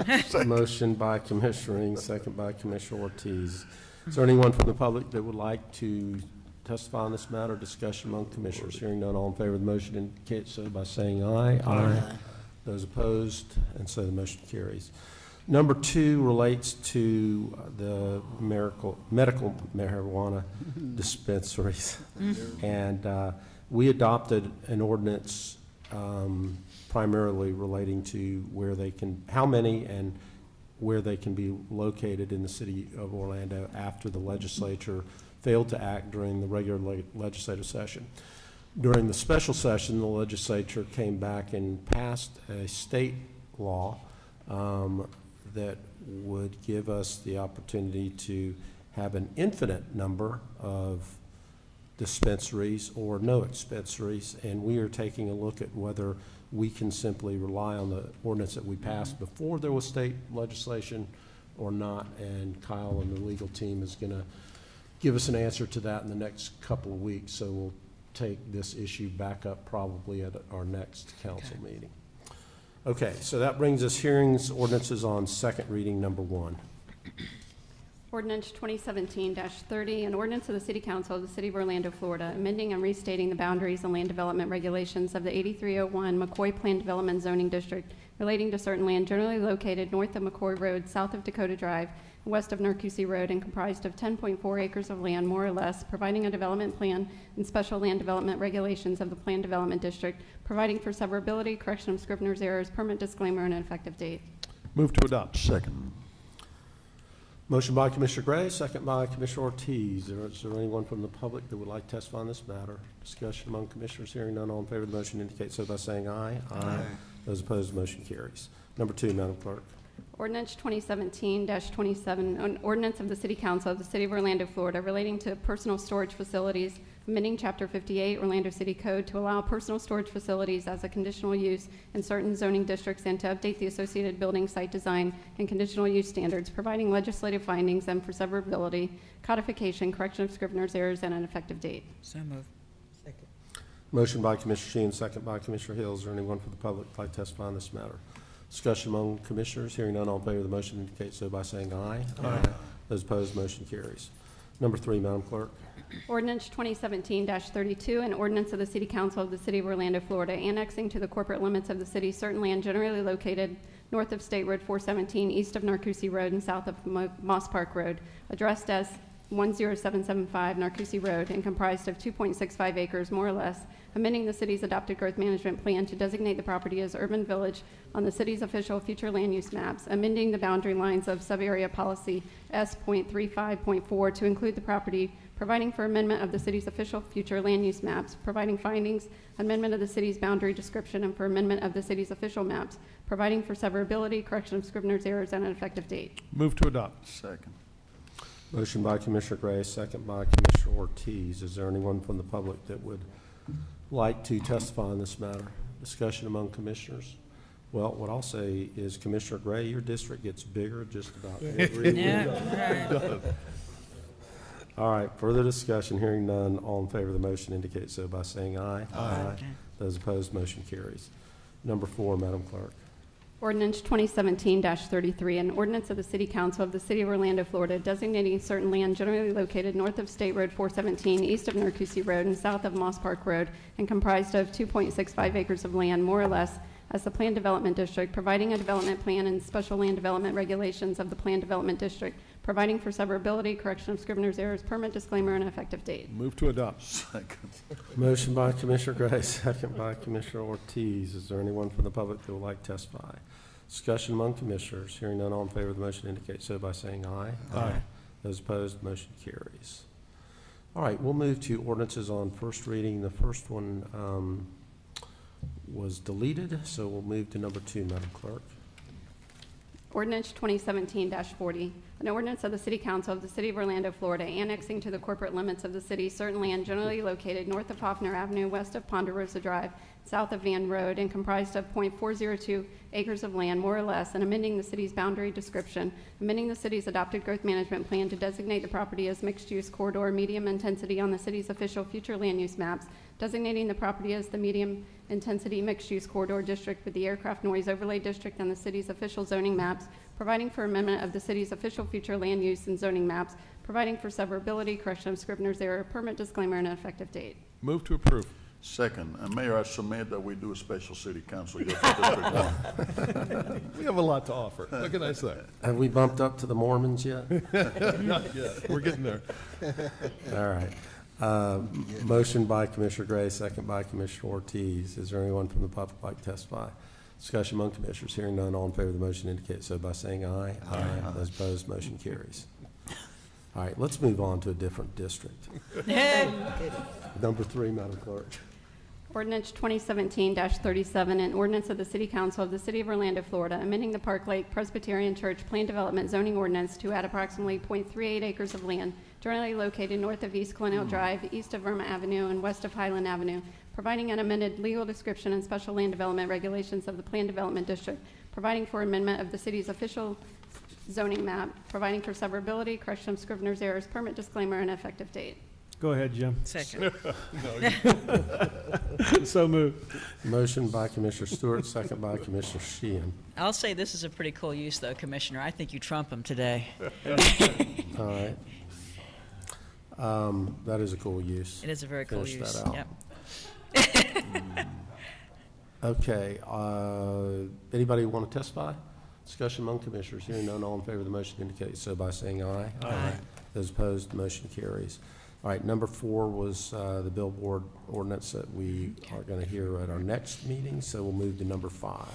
Motion by Commissioner Ings, second by Commissioner Ortiz. Is there anyone from the public that would like to testify on this matter? Discussion among commissioners. Hearing none, all in favor of the motion indicate so by saying aye. Aye. Those opposed, and so the motion carries. Number two relates to the medical marijuana dispensaries. And we adopted an ordinance primarily relating to where they can, how many and where they can be located in the city of Orlando after the legislature failed to act during the regular legislative session. During the special session, the legislature came back and passed a state law that would give us the opportunity to have an infinite number of dispensaries or no dispensaries, and we are taking a look at whether we can simply rely on the ordinance that we passed before there was state legislation or not, and Kyle and the legal team is going to give us an answer to that in the next couple of weeks, so we'll take this issue back up probably at our next council meeting. Okay, so that brings us hearings, ordinances on second reading, number one. Ordinance 2017-30, an ordinance of the City Council of the City of Orlando, Florida, amending and restating the boundaries and land development regulations of the 8301 McCoy Plan Development Zoning District relating to certain land generally located north of McCoy Road, south of Dakota Drive, and west of Narcoossee Road, and comprised of 10.4 acres of land, more or less, providing a development plan and special land development regulations of the Plan Development District, providing for severability, correction of scrivener's errors, permit disclaimer, and an effective date. Move to adopt. Second. Motion by Commissioner Gray, second by Commissioner Ortiz. Is there anyone from the public that would like to testify on this matter? Discussion among commissioners. Hearing none, all in favor of the motion indicate so by saying aye. Aye. Those opposed, the motion carries. Number two, Madam Clerk. Ordinance 2017-27, an ordinance of the City Council of the City of Orlando, Florida, relating to personal storage facilities, amending Chapter 58 Orlando City Code to allow personal storage facilities as a conditional use in certain zoning districts and to update the associated building site design and conditional use standards, providing legislative findings and for severability, codification, correction of scrivener's errors, and an effective date. So moved. Second. Motion by Commissioner Sheehan, second by Commissioner Hill. Is there anyone from the public that would like to testify on this matter? Discussion among commissioners. Hearing none, all in favor of the motion indicate so by saying aye. Aye. Those opposed, motion carries. Number three, Madam Clerk. Ordinance 2017-32, an ordinance of the City Council of the City of Orlando, Florida, annexing to the corporate limits of the city certain land generally located north of State Road 417, east of Narcoossee Road, and south of Moss Park Road, addressed as 10775 Narcoossee Road, and comprised of 2.65 acres, more or less, amending the city's adopted growth management plan to designate the property as urban village on the city's official future land use maps, amending the boundary lines of sub-area policy S.35.4 to include the property providing for amendment of the city's official future land use maps, providing findings, amendment of the city's boundary description, and for amendment of the city's official maps, providing for severability, correction of Scrivener's errors, and an effective date. Move to adopt. Second. Motion by Commissioner Gray, second by Commissioner Ortiz. Is there anyone from the public that would like to testify on this matter? Discussion among commissioners? Well, what I'll say is, Commissioner Gray, your district gets bigger just about every week. All right, further discussion, hearing none, all in favor of the motion indicate so by saying aye. Aye. Those opposed, motion carries. Number 4, Madam Clerk. Ordinance 2017-33, an ordinance of the City Council of the City of Orlando, Florida, designating certain land generally located north of State Road 417, east of Narcoossee Road, and south of Moss Park Road, and comprised of 2.65 acres of land, more or less, as the Planned Development District, providing a development plan and special land development regulations of the Planned Development District, providing for severability, correction of Scrivener's errors, permit disclaimer, and effective date. Move to adopt. Second. Motion by Commissioner Gray, second by Commissioner Ortiz. Is there anyone from the public that would like to testify? Discussion among commissioners. Hearing none, all in favor of the motion indicate so by saying aye. Aye. Those opposed, motion carries. All right, we'll move to ordinances on first reading. The first one was deleted, so we'll move to number 2, Madam Clerk. Ordinance 2017-40, an ordinance of the City Council of the City of Orlando, Florida, annexing to the corporate limits of the city certain land generally located north of Hoffner Avenue, west of Ponderosa Drive, south of Van Road, and comprised of .402 acres of land, more or less, and amending the city's boundary description, amending the city's adopted growth management plan to designate the property as mixed-use corridor medium intensity on the city's official future land use maps, designating the property as the medium intensity mixed-use corridor district with the aircraft noise overlay district on the city's official zoning maps, providing for amendment of the city's official future land use and zoning maps, providing for severability, correction of Scrivener's error, permit disclaimer, and an effective date. Move to approve. Second. And Mayor, I submit that we do a special city council just for District 1. We have a lot to offer. What can I say? Have we bumped up to the Mormons yet? Not yet. We're getting there. All right. Motion by Commissioner Gray, second by Commissioner Ortiz. Is there anyone from the public like to testify? Discussion among commissioners. Hearing none, all in favor of the motion indicate so by saying aye. Aye. Those opposed, motion carries. All right, let's move on to a different district. Number 3, Madam Clerk. Ordinance 2017-37, an ordinance of the City Council of the City of Orlando, Florida, amending the Park Lake Presbyterian Church Plan Development Zoning Ordinance to add approximately .38 acres of land generally located north of East Glenelg Drive, east of Verma Avenue, and west of Highland Avenue, providing an amended legal description and special land development regulations of the Plan Development District, providing for amendment of the city's official zoning map, providing for severability, correction of Scrivener's errors, permit disclaimer, and effective date. Go ahead, Jim. Second. So moved. Motion by Commissioner Stewart, second by Commissioner Sheehan. I'll say this is a pretty cool use, though, Commissioner. I think you trump him today. All right. That is a cool use. It is a very cool Finish use. that out. Yep. Okay. Anybody want to testify? Discussion among commissioners. Hearing none, all in favor of the motion indicate so by saying aye. Aye. Those opposed, the motion carries. All right, number 4 was the billboard ordinance that we are going to hear at our next meeting, so we'll move to number 5.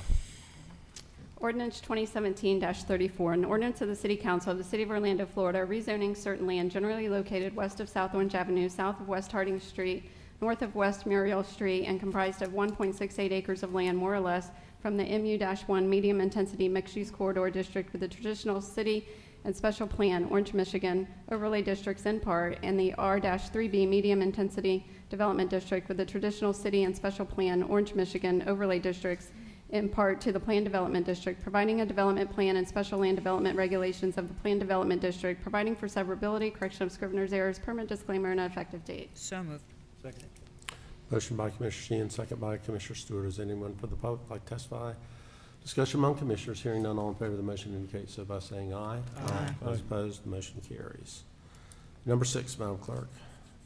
Ordinance 2017-34, an ordinance of the City Council of the City of Orlando, Florida, rezoning certain land generally located west of South Orange Avenue, south of West Harding Street, north of West Muriel Street, and comprised of 1.68 acres of land, more or less, from the MU-1 Medium Intensity Mixed-Use Corridor District with the traditional city and special plan, Orange, Michigan, overlay districts in part, and the R-3B Medium Intensity Development District with the traditional city and special plan, Orange, Michigan, overlay districts in part to the Plan Development District, providing a development plan and special land development regulations of the Plan Development District, providing for severability, correction of Scrivener's errors, permit disclaimer, and an effective date. So moved. Second. Motion by Commissioner Sheehan, second by Commissioner Stewart. Is anyone from the public like to testify? Discussion among commissioners. Hearing none, all in favor of the motion indicate so by saying aye. Aye. Those opposed, the motion carries. Number 6, Madam Clerk.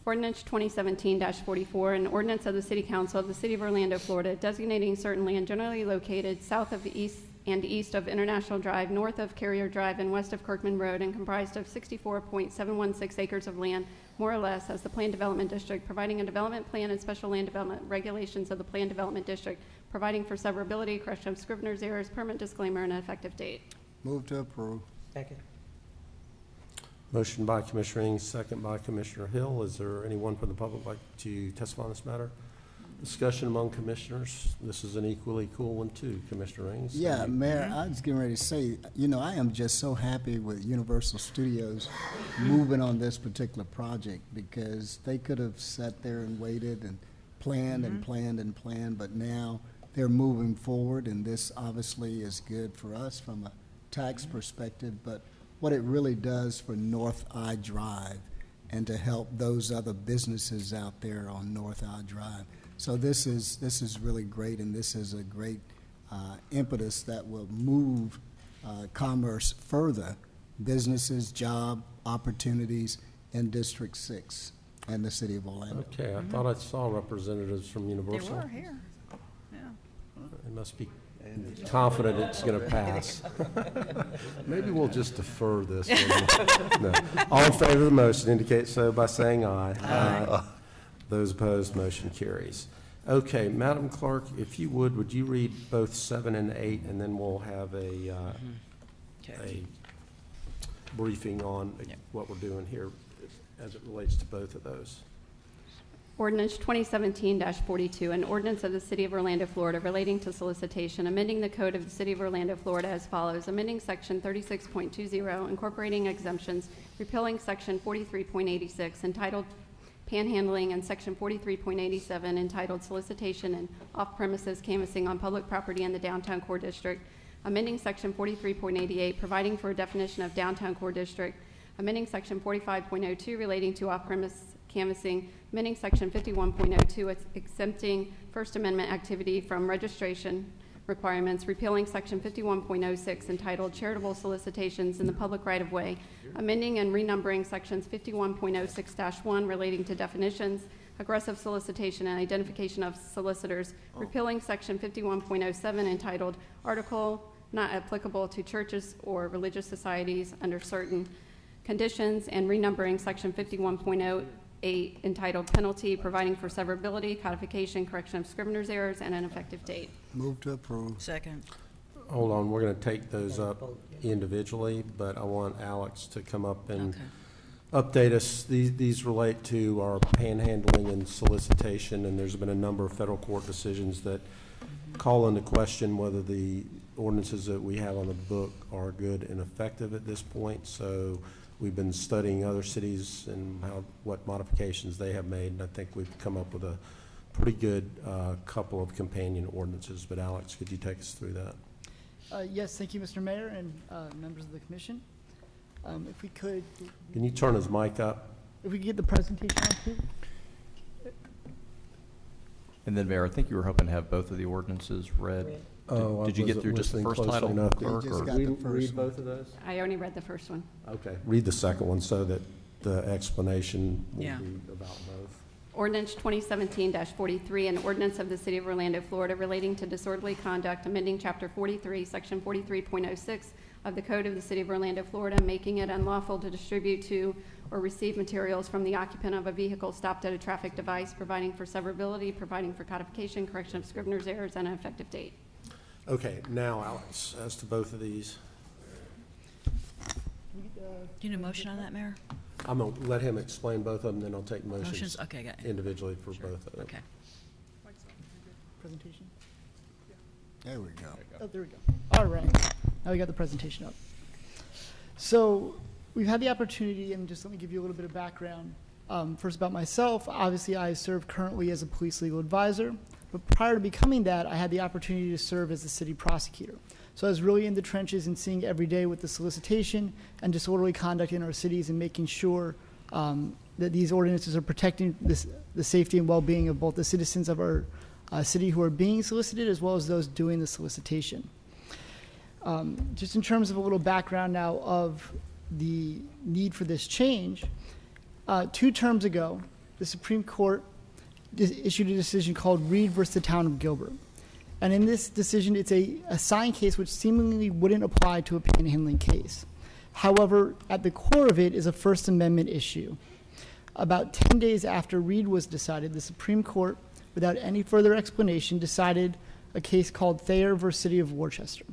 Ordinance 2017-44, an ordinance of the City Council of the City of Orlando, Florida, designating certain land generally located south of the east of International Drive, north of Carrier Drive, and west of Kirkman Road, and comprised of 64.716 acres of land, more or less, as the Plan Development District, providing a development plan and special land development regulations of the Plan Development District, providing for severability, correction of Scrivener's errors, permit disclaimer, and an effective date. Move to approve. Second. Motion by Commissioner Ings, second by Commissioner Hill. Is there anyone from the public like to testify on this matter? Discussion among commissioners. This is an equally cool one too, Commissioner Ings. Yeah, Mayor, I was getting ready to say, you know, I am just so happy with Universal Studios moving on this particular project, because they could have sat there and waited and planned and planned and planned, but now they're moving forward, and this obviously is good for us from a tax perspective, but what it really does for North I Drive and to help those other businesses out there on North I Drive. So this is really great, and this is a great impetus that will move commerce further, businesses, job opportunities in District 6 and the city of Orlando. Okay, I thought I saw representatives from Universal. They were here. Yeah. They must be confident it's going to pass. Maybe we'll just defer this one. No. All in favor of the motion indicate so by saying aye. Aye. Those opposed, motion carries. Okay, Madam Clerk, if you would you read both 7 and 8, and then we'll have a briefing on what we're doing here as it relates to both of those. Ordinance 2017-42, an ordinance of the City of Orlando, Florida relating to solicitation, amending the code of the City of Orlando, Florida as follows: amending Section 36.20, incorporating exemptions, repealing Section 43.86 entitled Panhandling, and Section 43.87 entitled Solicitation and Off-Premises Canvassing on Public Property in the Downtown Core District, amending Section 43.88 providing for a definition of Downtown Core District, amending Section 45.02 relating to off-premise canvassing, amending Section 51.02 exempting First Amendment activity from registration requirements, repealing Section 51.06 entitled Charitable Solicitations in the Public Right-of-Way, amending and renumbering Sections 51.06-1 relating to definitions, aggressive solicitation and identification of solicitors, repealing Section 51.07 entitled Article Not Applicable to Churches or Religious Societies under Certain Conditions, and renumbering Section 51.08 entitled Penalty, providing for severability, codification, correction of scrivener's errors, and an effective date. Move to approve. Second. Hold on, we're going to take those up individually, but I want Alex to come up and update us. These relate to our panhandling and solicitation, and there's been a number of federal court decisions that call into question whether the ordinances that we have on the book are good and effective at this point. So we've been studying other cities and what modifications they have made, and I think we've come up with a pretty good couple of companion ordinances. But Alex, could you take us through that? Yes, thank you, Mr. Mayor and members of the commission. If we could... Can you turn his mic up? If we could get the presentation on, please. And then, Mayor, I think you were hoping to have both of the ordinances read. Did you get through just the first title, Clerk? Read both of those? I only read the first one. Okay. Read the second one so that the explanation will be about both. Ordinance 2017-43, an ordinance of the City of Orlando, Florida relating to disorderly conduct, amending Chapter 43, Section 43.06 of the Code of the City of Orlando, Florida, making it unlawful to distribute to or receive materials from the occupant of a vehicle stopped at a traffic device, providing for severability, providing for codification, correction of scrivener's errors, and an effective date. Okay, now, Alex, as to both of these. Do you need a motion on that, Mayor? I'm going to let him explain both of them, then I'll take motions Okay, got it. individually for both of them. Okay. Presentation. There we go. Oh, there we go. All right. Now we got the presentation up. So we've had the opportunity, and just let me give you a little bit of background. First about myself, obviously I serve currently as a police legal advisor, but prior to becoming that, I had the opportunity to serve as the city prosecutor. So I was really in the trenches and seeing every day with the solicitation and disorderly conduct in our cities and making sure that these ordinances are protecting the safety and well-being of both the citizens of our city who are being solicited as well as those doing the solicitation. Just in terms of a little background now of the need for this change, 2 terms ago, the Supreme Court issued a decision called Reed versus the Town of Gilbert. And in this decision, it's a sign case which seemingly wouldn't apply to a panhandling case. However, at the core of it is a First Amendment issue. About 10 days after Reed was decided, the Supreme Court, without any further explanation, decided a case called Thayer versus City of Worcester.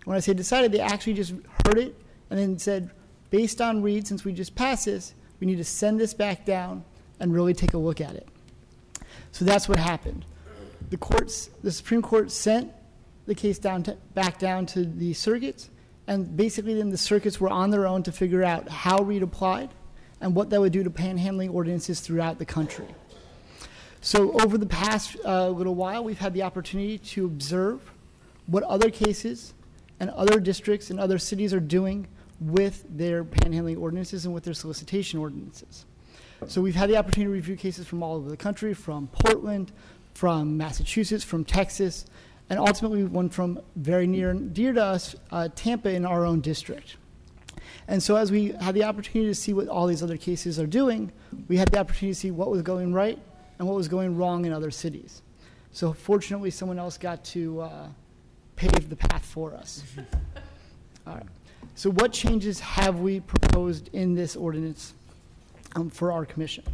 When I say decided, they actually just heard it and then said, based on Reed, since we just passed this, we need to send this back down and really take a look at it. So that's what happened. The Supreme Court sent the case back down to the circuits, and basically then the circuits were on their own to figure out how Reed applied and what that would do to panhandling ordinances throughout the country. So over the past little while, we've had the opportunity to observe what other cases and other districts and other cities are doing with their panhandling ordinances and with their solicitation ordinances. So we've had the opportunity to review cases from all over the country, from Portland, from Massachusetts, from Texas, and ultimately one from very near and dear to us, Tampa in our own district. And so as we had the opportunity to see what all these other cases are doing, we had the opportunity to see what was going right and what was going wrong in other cities. So fortunately, someone else got to pave the path for us. All right. So what changes have we proposed in this ordinance for our commission?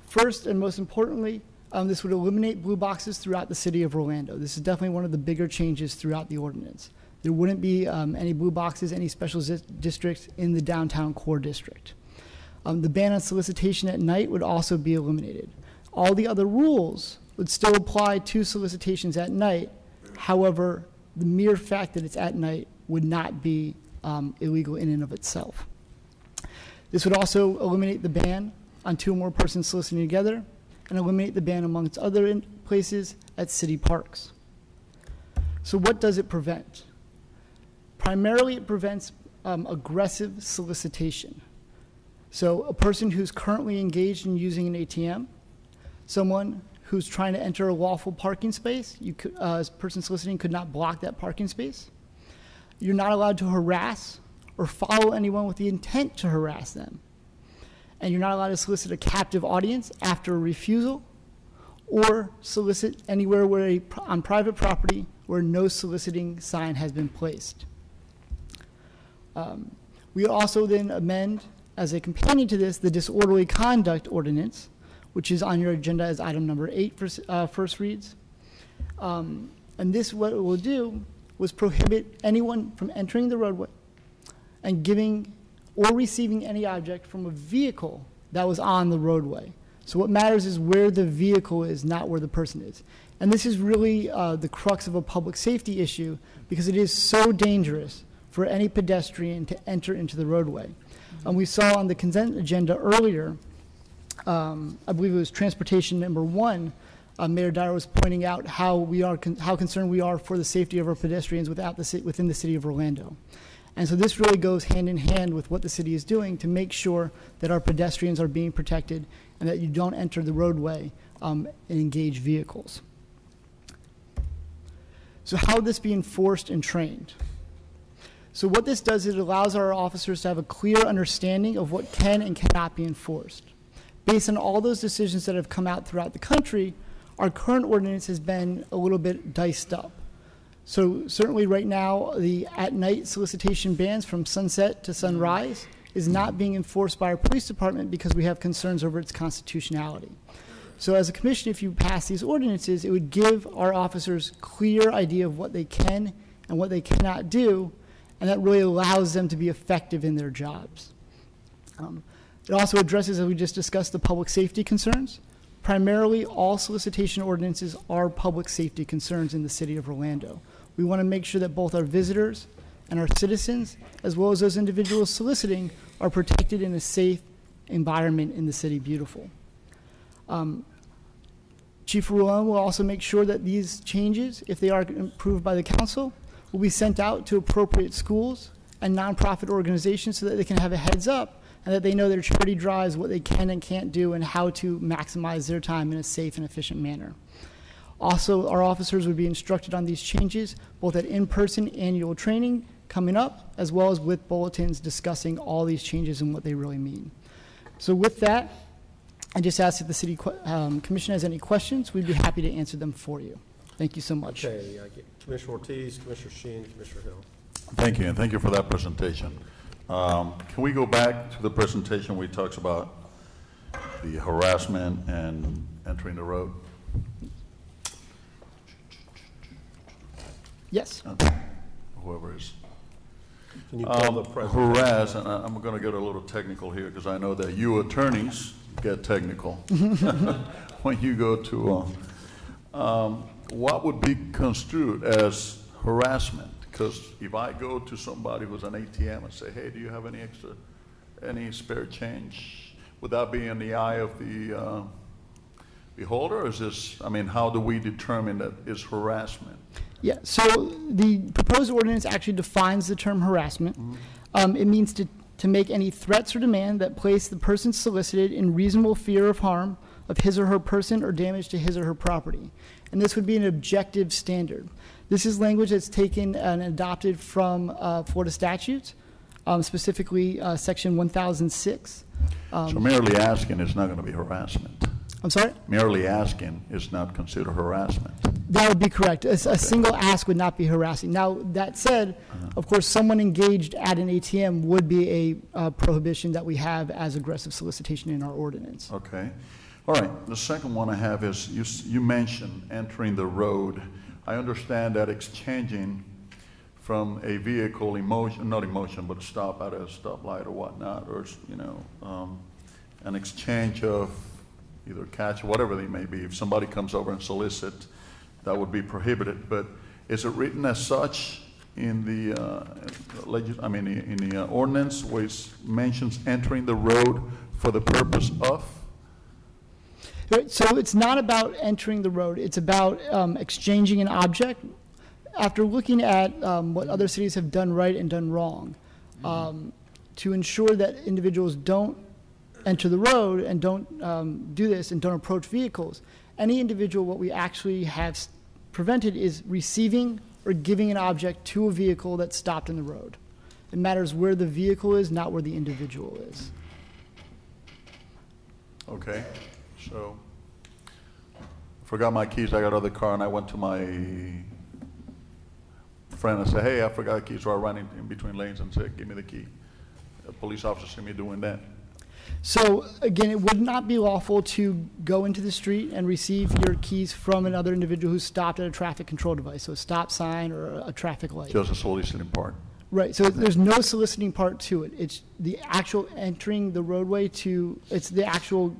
First and most importantly, this would eliminate blue boxes throughout the city of Orlando. This is definitely one of the bigger changes throughout the ordinance. There wouldn't be any blue boxes, any special districts in the downtown core district. The ban on solicitation at night would also be eliminated. All the other rules would still apply to solicitations at night. However, the mere fact that it's at night would not be illegal in and of itself. This would also eliminate the ban on 2 or more persons soliciting together and eliminate the ban amongst other places at city parks. So what does it prevent? Primarily, it prevents aggressive solicitation. So a person who's currently engaged in using an ATM, someone who's trying to enter a lawful parking space, a person soliciting could not block that parking space. You're not allowed to harass or follow anyone with the intent to harass them. And you're not allowed to solicit a captive audience after a refusal or solicit anywhere on private property where no soliciting sign has been placed. We also then amend, as a companion to this, the disorderly conduct ordinance, which is on your agenda as item number 8 for first reads. And this, what it will do, was prohibit anyone from entering the roadway and giving or receiving any object from a vehicle that was on the roadway. So what matters is where the vehicle is, not where the person is. And this is really the crux of a public safety issue, because it is so dangerous for any pedestrian to enter into the roadway. And we saw on the consent agenda earlier, I believe it was transportation number 1, Mayor Dyer was pointing out how concerned we are for the safety of our pedestrians within the city of Orlando. And so this really goes hand in hand with what the city is doing to make sure that our pedestrians are being protected and that you don't enter the roadway and engage vehicles. So how would this be enforced and trained? So what this does is it allows our officers to have a clear understanding of what can and cannot be enforced. Based on all those decisions that have come out throughout the country, our current ordinance has been a little bit diced up. So certainly right now, the at-night solicitation bans from sunset to sunrise is not being enforced by our police department because we have concerns over its constitutionality. So as a commission, if you pass these ordinances, it would give our officers clear idea of what they can and what they cannot do, and that really allows them to be effective in their jobs. It also addresses, as we just discussed, the public safety concerns. Primarily, all solicitation ordinances are public safety concerns in the city of Orlando. We want to make sure that both our visitors and our citizens, as well as those individuals soliciting, are protected in a safe environment in the city beautiful. Chief Ruan will also make sure that these changes, if they are approved by the council, will be sent out to appropriate schools and nonprofit organizations so that they can have a heads up and that they know their charity drives, what they can and can't do, and how to maximize their time in a safe and efficient manner. Also, our officers would be instructed on these changes, both at in-person annual training coming up, as well as with bulletins discussing all these changes and what they really mean. So with that, I just ask if the City Commission has any questions. We'd be happy to answer them for you. Thank you so much. Okay, Commissioner Ortiz, Commissioner Sheehan, Commissioner Hill. Thank you, and thank you for that presentation. Can we go back to the presentation where he talks about the harassment and entering the road? Yes. Whoever is. Can you call the president? Harass, and I'm going to get a little technical here because I know that you attorneys get technical when you go to, what would be construed as harassment? Because if I go to somebody who's an ATM and say, hey, do you have any spare change? Would that be in the eye of the beholder, or is this, I mean, how do we determine that is harassment? Yeah, so the proposed ordinance actually defines the term harassment. It means to make any threats or demand that place the person solicited in reasonable fear of harm of his or her person or damage to his or her property. And this would be an objective standard. This is language that's taken and adopted from Florida statutes, specifically Section 1006. So merely asking is not going to be harassment. I'm sorry? Merely asking is not considered harassment. That would be correct. A single ask would not be harassing. Now, that said, of course, someone engaged at an ATM would be a prohibition that we have as aggressive solicitation in our ordinance. Okay. All right. The second one I have is you mentioned entering the road. I understand that exchanging from a vehicle not emotion, but stop at a stoplight or whatnot, or, you know, an exchange of either cash or whatever they may be. If somebody comes over and solicits, that would be prohibited. But is it written as such in the, in the ordinance where it mentions entering the road for the purpose of? So it's not about entering the road. It's about exchanging an object. After looking at what other cities have done right and done wrong, to ensure that individuals don't enter the road and don't do this and don't approach vehicles, any individual, what we actually have prevented is receiving or giving an object to a vehicle that's stopped in the road. It matters where the vehicle is, not where the individual is. Okay. So, I forgot my keys, I got out of the car, and I went to my friend and said, hey, I forgot the keys, so I ran in between lanes and said, give me the key. A police officer see me doing that. So, again, it would not be lawful to go into the street and receive your keys from another individual who's stopped at a traffic control device, so a stop sign or a traffic light. Just a soliciting part. Right, so there's no soliciting part to it. It's the actual entering the roadway it's the actual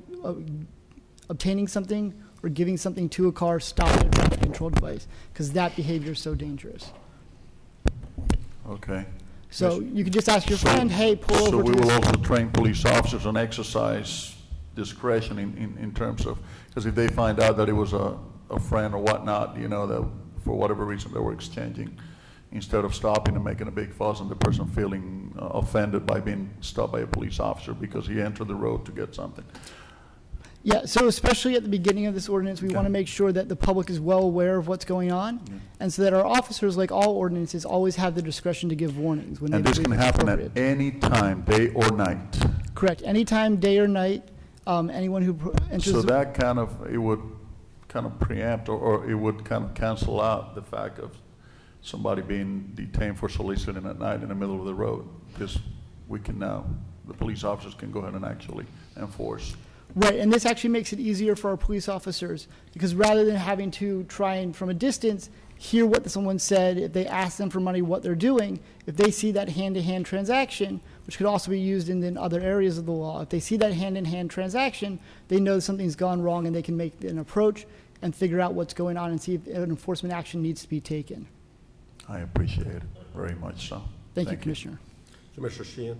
obtaining something or giving something to a car stopped at a traffic control device, because that behavior is so dangerous. Okay. So you could just ask your friend, hey, pull over to So we this. will also train police officers on exercise discretion in terms of, because if they find out that it was a friend or whatnot, you know, that for whatever reason they were exchanging, instead of stopping and making a big fuss and the person feeling offended by being stopped by a police officer because he entered the road to get something. Yeah, so especially at the beginning of this ordinance, we want to make sure that the public is well aware of what's going on, and so that our officers, like all ordinances, always have the discretion to give warnings when And they this believe can it's happen appropriate. at any time, day or night. Correct. Anytime, day or night, anyone who enters. So that kind of, it would kind of preempt or it would kind of cancel out the fact of somebody being detained for soliciting at night in the middle of the road. Because we can now, the police officers can go ahead and actually enforce. Right, and this actually makes it easier for our police officers, because rather than having to try and, from a distance, hear what someone said, if they ask them for money, what they're doing, if they see that hand-to-hand transaction, which could also be used in other areas of the law, if they see that hand-in-hand transaction, they know something's gone wrong and they can make an approach and figure out what's going on and see if an enforcement action needs to be taken. I appreciate it very much so. Thank you, Commissioner. Commissioner Sheehan?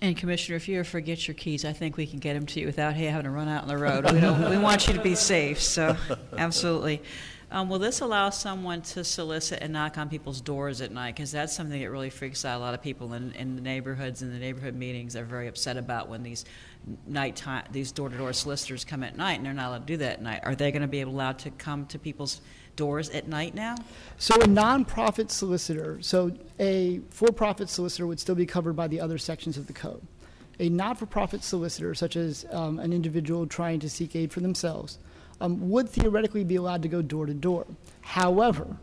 And Commissioner, if you ever forget your keys, I think we can get them to you without having to run out on the road. We want you to be safe, so absolutely. Will this allow someone to solicit and knock on people's doors at night? Because that's something that really freaks out a lot of people in the neighborhoods and the neighborhood meetings. They're very upset about when these door-to-door solicitors come at night, and they're not allowed to do that at night. Are they going to be allowed to come to people's doors at night now? So a nonprofit solicitor, so a for-profit solicitor would still be covered by the other sections of the code. A not-for-profit solicitor, such as an individual trying to seek aid for themselves, would theoretically be allowed to go door to door. However,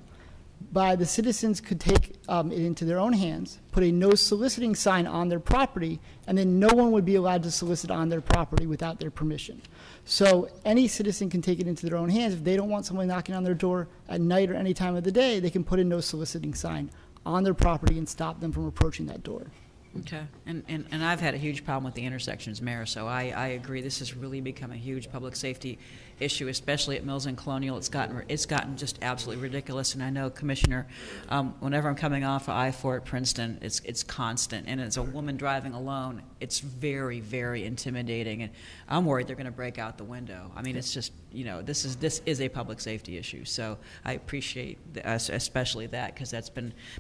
the citizens could take it into their own hands, put a no soliciting sign on their property, and then no one would be allowed to solicit on their property without their permission. So any citizen can take it into their own hands. If they don't want someone knocking on their door at night or any time of the day, they can put a no soliciting sign on their property and stop them from approaching that door. Okay, and I've had a huge problem with the intersections, Mayor, so I agree. This has really become a huge public safety issue, especially at Mills and Colonial. It's gotten just absolutely ridiculous, and I know, Commissioner, whenever I'm coming off of I-4 at Princeton, it's constant, and as a woman driving alone, it's very, very intimidating, and I'm worried they're going to break out the window. I mean, it's just, this is a public safety issue, so I appreciate especially that, because that's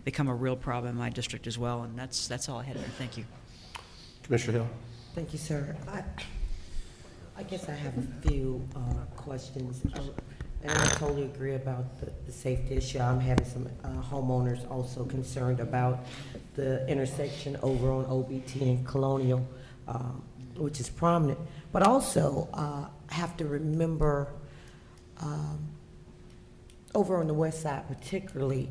become a real problem in my district as well, and that's all I had. Thank you. Commissioner Hill. Thank you, sir. I guess I have a few questions. And I totally agree about the safety issue. I'm having some homeowners also concerned about the intersection over on OBT and Colonial, which is prominent. But also, have to remember over on the west side particularly,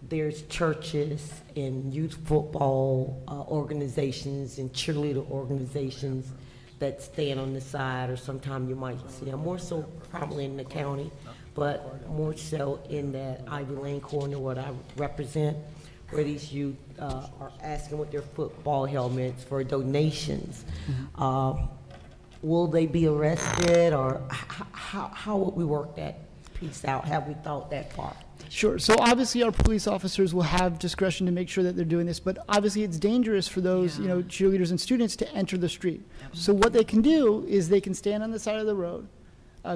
there's churches and youth football organizations and cheerleader organizations that stand on the side, or sometimes you might see them more so probably in the county, but more so in that Ivy Lane corner, what I represent, where these youth are asking with their football helmets for donations. Will they be arrested, or how would we work that piece out? Have we thought that far? Sure. So obviously our police officers will have discretion to make sure that they're doing this, but obviously it's dangerous for those, cheerleaders and students to enter the street. Absolutely. So what they can do is they can stand on the side of the road,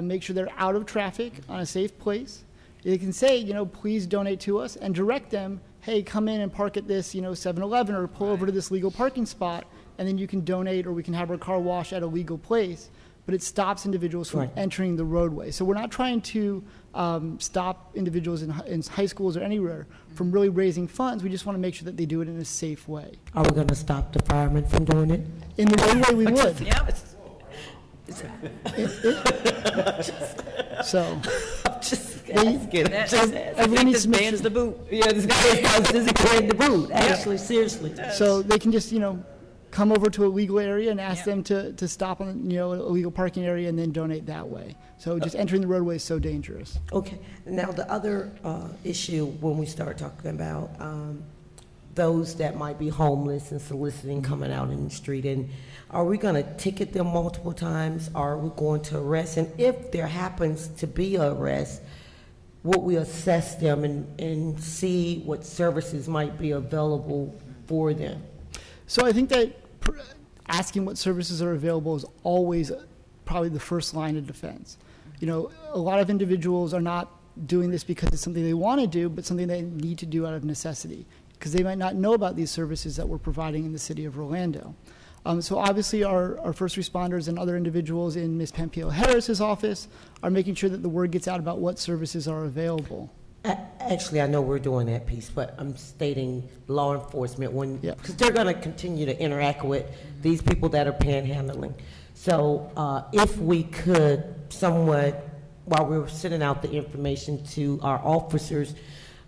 make sure they're out of traffic on a safe place. They can say, please donate to us, and direct them, hey, come in and park at this, 7-Eleven, or pull over to this legal parking spot, and then you can donate, or we can have our car wash at a legal place. But it stops individuals from entering the roadway. So we're not trying to stop individuals in high schools or anywhere from really raising funds. We just want to make sure that they do it in a safe way. Are we going to stop the firemen from doing it? In the roadway, we would. Yep. So. I'm just asking. Everyone needs to bans the boot. Yeah, this is ban the boot. Actually, seriously. So they can just, come over to a legal area and ask them to stop on, a legal parking area, and then donate that way. So just entering the roadway is so dangerous. Okay. Now the other issue when we start talking about those that might be homeless and soliciting coming out in the street, and are we going to ticket them multiple times? Are we going to arrest? And if there happens to be an arrest, would we assess them and see what services might be available for them? So I think that asking what services are available is always probably the first line of defense. A lot of individuals are not doing this because it's something they want to do, but something they need to do out of necessity, because they might not know about these services that we're providing in the city of Orlando. So obviously our first responders and other individuals in Ms. Pampio Harris's office are making sure that the word gets out about what services are available. Actually, I know we're doing that piece, but I'm stating law enforcement, because they're going to continue to interact with these people that are panhandling. So if we could somewhat, while we were sending out the information to our officers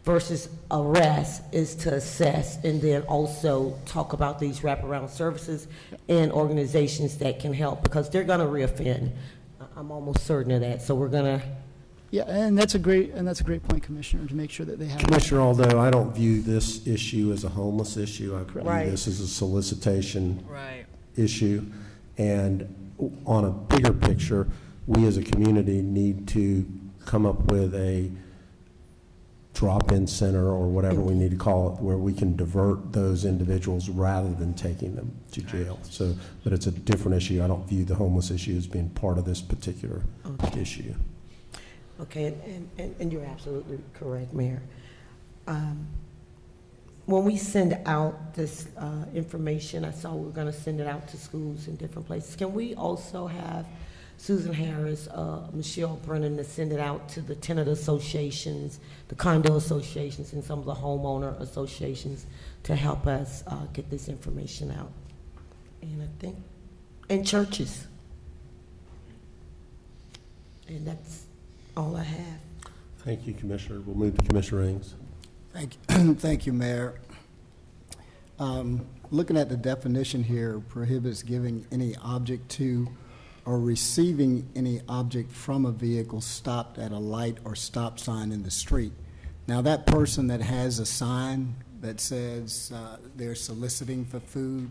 versus arrest, is to assess and then also talk about these wraparound services and organizations that can help, because they're going to reoffend. I'm almost certain of that. So we're going to. Yeah, and that's a great point, Commissioner, to make sure that they have. Commissioner, although I don't view this issue as a homeless issue, I view this as a solicitation issue. And on a bigger picture, we as a community need to come up with a drop-in center, or whatever we need to call it, where we can divert those individuals rather than taking them to jail. So, but it's a different issue. I don't view the homeless issue as being part of this particular issue. Okay, and you're absolutely correct, Mayor. When we send out this information, I saw we're going to send it out to schools in different places. Can we also have Susan Harris, Michelle Brennan, to send it out to the tenant associations, the condo associations, and some of the homeowner associations to help us get this information out? And I think, and churches. And that's all I have. Thank you, Commissioner. We'll move to Commissioner Ings. Thank you, Mayor. Looking at the definition here, prohibits giving any object to or receiving any object from a vehicle stopped at a light or stop sign in the street. Now, that person that has a sign that says they're soliciting for food,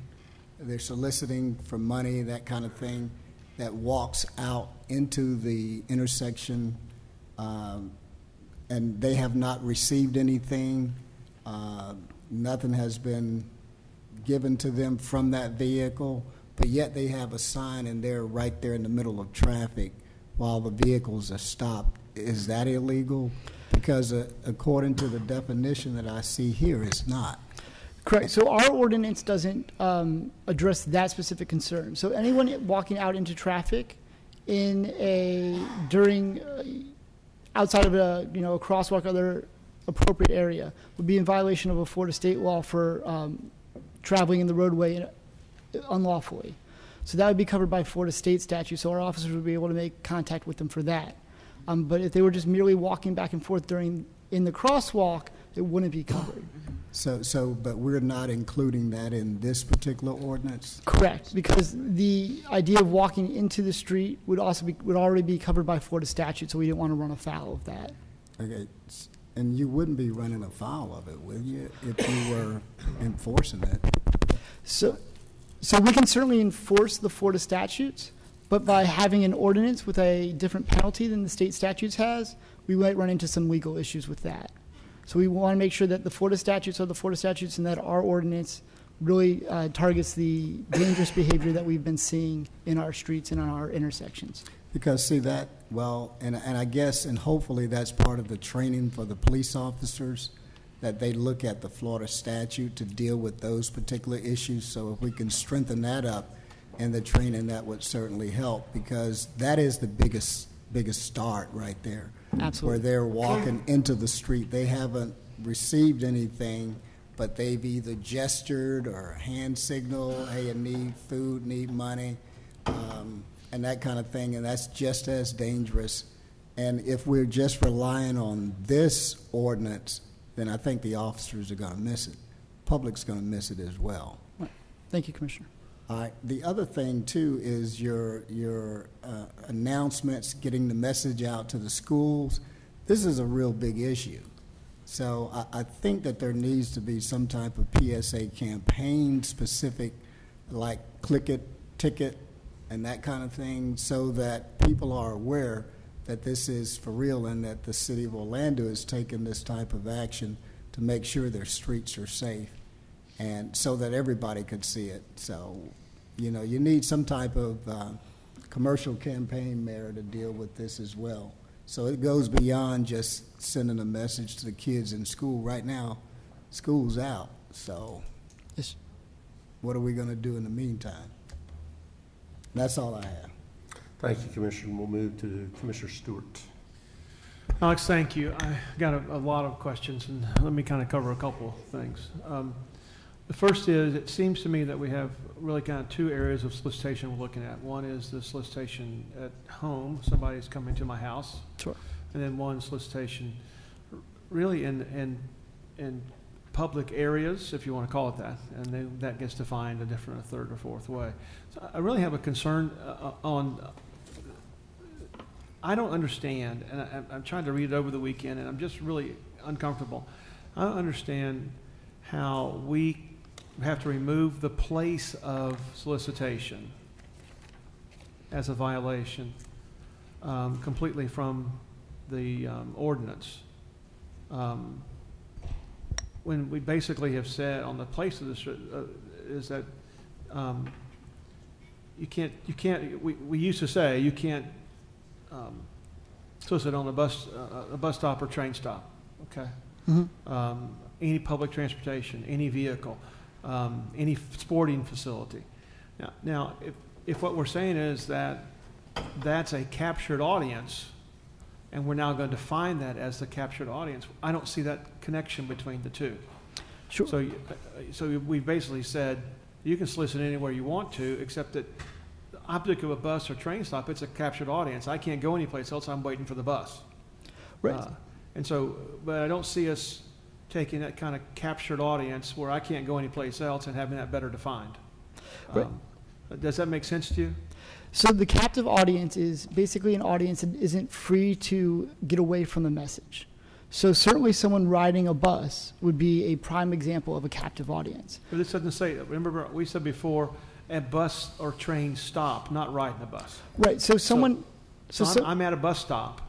they're soliciting for money, that kind of thing, that walks out into the intersection, and they have not received anything. Nothing has been given to them from that vehicle, but yet they have a sign and they're right there in the middle of traffic while the vehicles are stopped. Is that illegal? Because according to the definition that I see here, it's not. Correct. So our ordinance doesn't address that specific concern. So anyone walking out into traffic outside of a crosswalk or other appropriate area would be in violation of a Florida state law for traveling in the roadway unlawfully. So that would be covered by Florida state statute. So our officers would be able to make contact with them for that. But if they were just merely walking back and forth in the crosswalk, it wouldn't be covered. But we're not including that in this particular ordinance? Correct, because the idea of walking into the street would already be covered by Florida statute, so we didn't want to run afoul of that. Okay, and you wouldn't be running afoul of it, would you, if you were enforcing it? So we can certainly enforce the Florida statutes, but by having an ordinance with a different penalty than the state statutes has, we might run into some legal issues with that. So we want to make sure that the Florida statutes are the Florida statutes and that our ordinance really targets the dangerous behavior that we've been seeing in our streets and on our intersections. Because see that, well, and I guess, and hopefully that's part of the training for the police officers, that they look at the Florida statute to deal with those particular issues. So if we can strengthen that up in the training, that would certainly help, because that is the biggest start right there. Absolutely. Where they're walking into the street. They haven't received anything, but they've either gestured or hand signaled, hey, I need food, need money, and that kind of thing, and that's just as dangerous. And if we're just relying on this ordinance, then I think the officers are going to miss it. Public's going to miss it as well. Right. Thank you, Commissioner. All right. The other thing, too, is your announcements, getting the message out to the schools. This is a real big issue. So I think that there needs to be some type of PSA campaign specific, like click it, ticket, and that kind of thing, so that people are aware that this is for real and that the city of Orlando is taking this type of action to make sure their streets are safe, and so that everybody could see it. So, you need some type of commercial campaign, Mayor, to deal with this as well. So it goes beyond just sending a message to the kids in school. Right now, school's out, so yes. What are we going to do in the meantime? That's all I have. Thank you, Commissioner. We'll move to Commissioner Stewart. Alex, thank you. I got a lot of questions, and let me kind of cover a couple of things. The first is, it seems to me that we have really kind of two areas of solicitation we're looking at. One is the solicitation at home, somebody's coming to my house. Sure. And then one solicitation really in public areas, if you want to call it that, and then that gets defined a third or fourth way. So I really have a concern I don't understand, and I'm trying to read it over the weekend, and I'm just really uncomfortable. I don't understand how we have to remove the place of solicitation as a violation completely from the ordinance. When we basically have said on the place of this is that you can't. We used to say you can't solicit on a bus stop or train stop. Okay. Mm-hmm. Any public transportation, any vehicle, any sporting facility. Now, if what we're saying is that that's a captured audience, and we're now going to define that as the captured audience, I don't see that connection between the two. Sure. So we've basically said you can solicit anywhere you want to, except that the object of a bus or train stop, it's a captured audience. I can't go anyplace else. I'm waiting for the bus. Right. But I don't see us taking that kind of captured audience where I can't go anyplace else and having that better defined. Right. Does that make sense to you? So the captive audience is basically an audience that isn't free to get away from the message. So certainly someone riding a bus would be a prime example of a captive audience. But this doesn't say, remember we said before, a bus or train stop, not riding a bus. Right, so someone... I'm at a bus stop.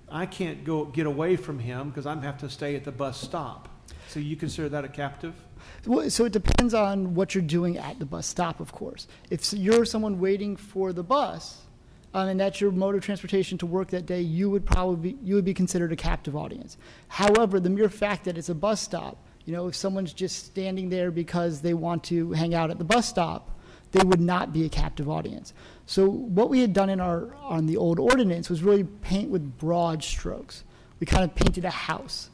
I can't get away from him because I have to stay at the bus stop. So you consider that a captive? Well, so it depends on what you're doing at the bus stop, of course. If you're someone waiting for the bus, and that's your mode of transportation to work that day, you would be considered a captive audience. However, the mere fact that it's a bus stop, if someone's just standing there because they want to hang out at the bus stop, they would not be a captive audience. So what we had done on the old ordinance was really paint with broad strokes. We kind of painted a house,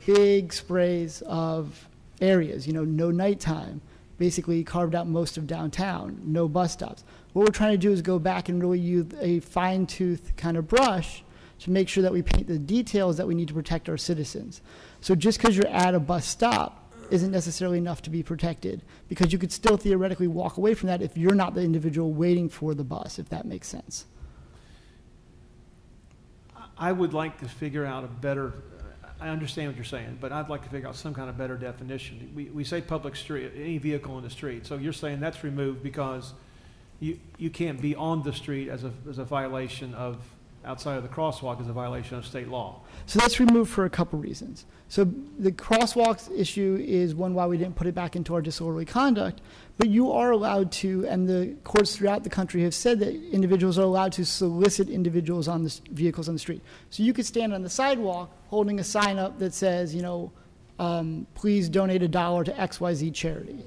big sprays of areas, no nighttime, basically carved out most of downtown, no bus stops. What we're trying to do is go back and really use a fine-tooth kind of brush to make sure that we paint the details that we need to protect our citizens. So just because you're at a bus stop isn't necessarily enough to be protected, because you could still theoretically walk away from that if you're not the individual waiting for the bus, if that makes sense. I would like to figure out a better, I understand what you're saying, but I'd like to figure out some kind of better definition. We say public street, any vehicle in the street. So you're saying that's removed because you can't be on the street as a violation of, outside of the crosswalk as a violation of state law. So that's removed for a couple reasons. So the crosswalks issue is one why we didn't put it back into our disorderly conduct, but you are allowed to, and the courts throughout the country have said that individuals are allowed to solicit individuals on the vehicles on the street. So you could stand on the sidewalk holding a sign up that says, please donate $1 to XYZ charity.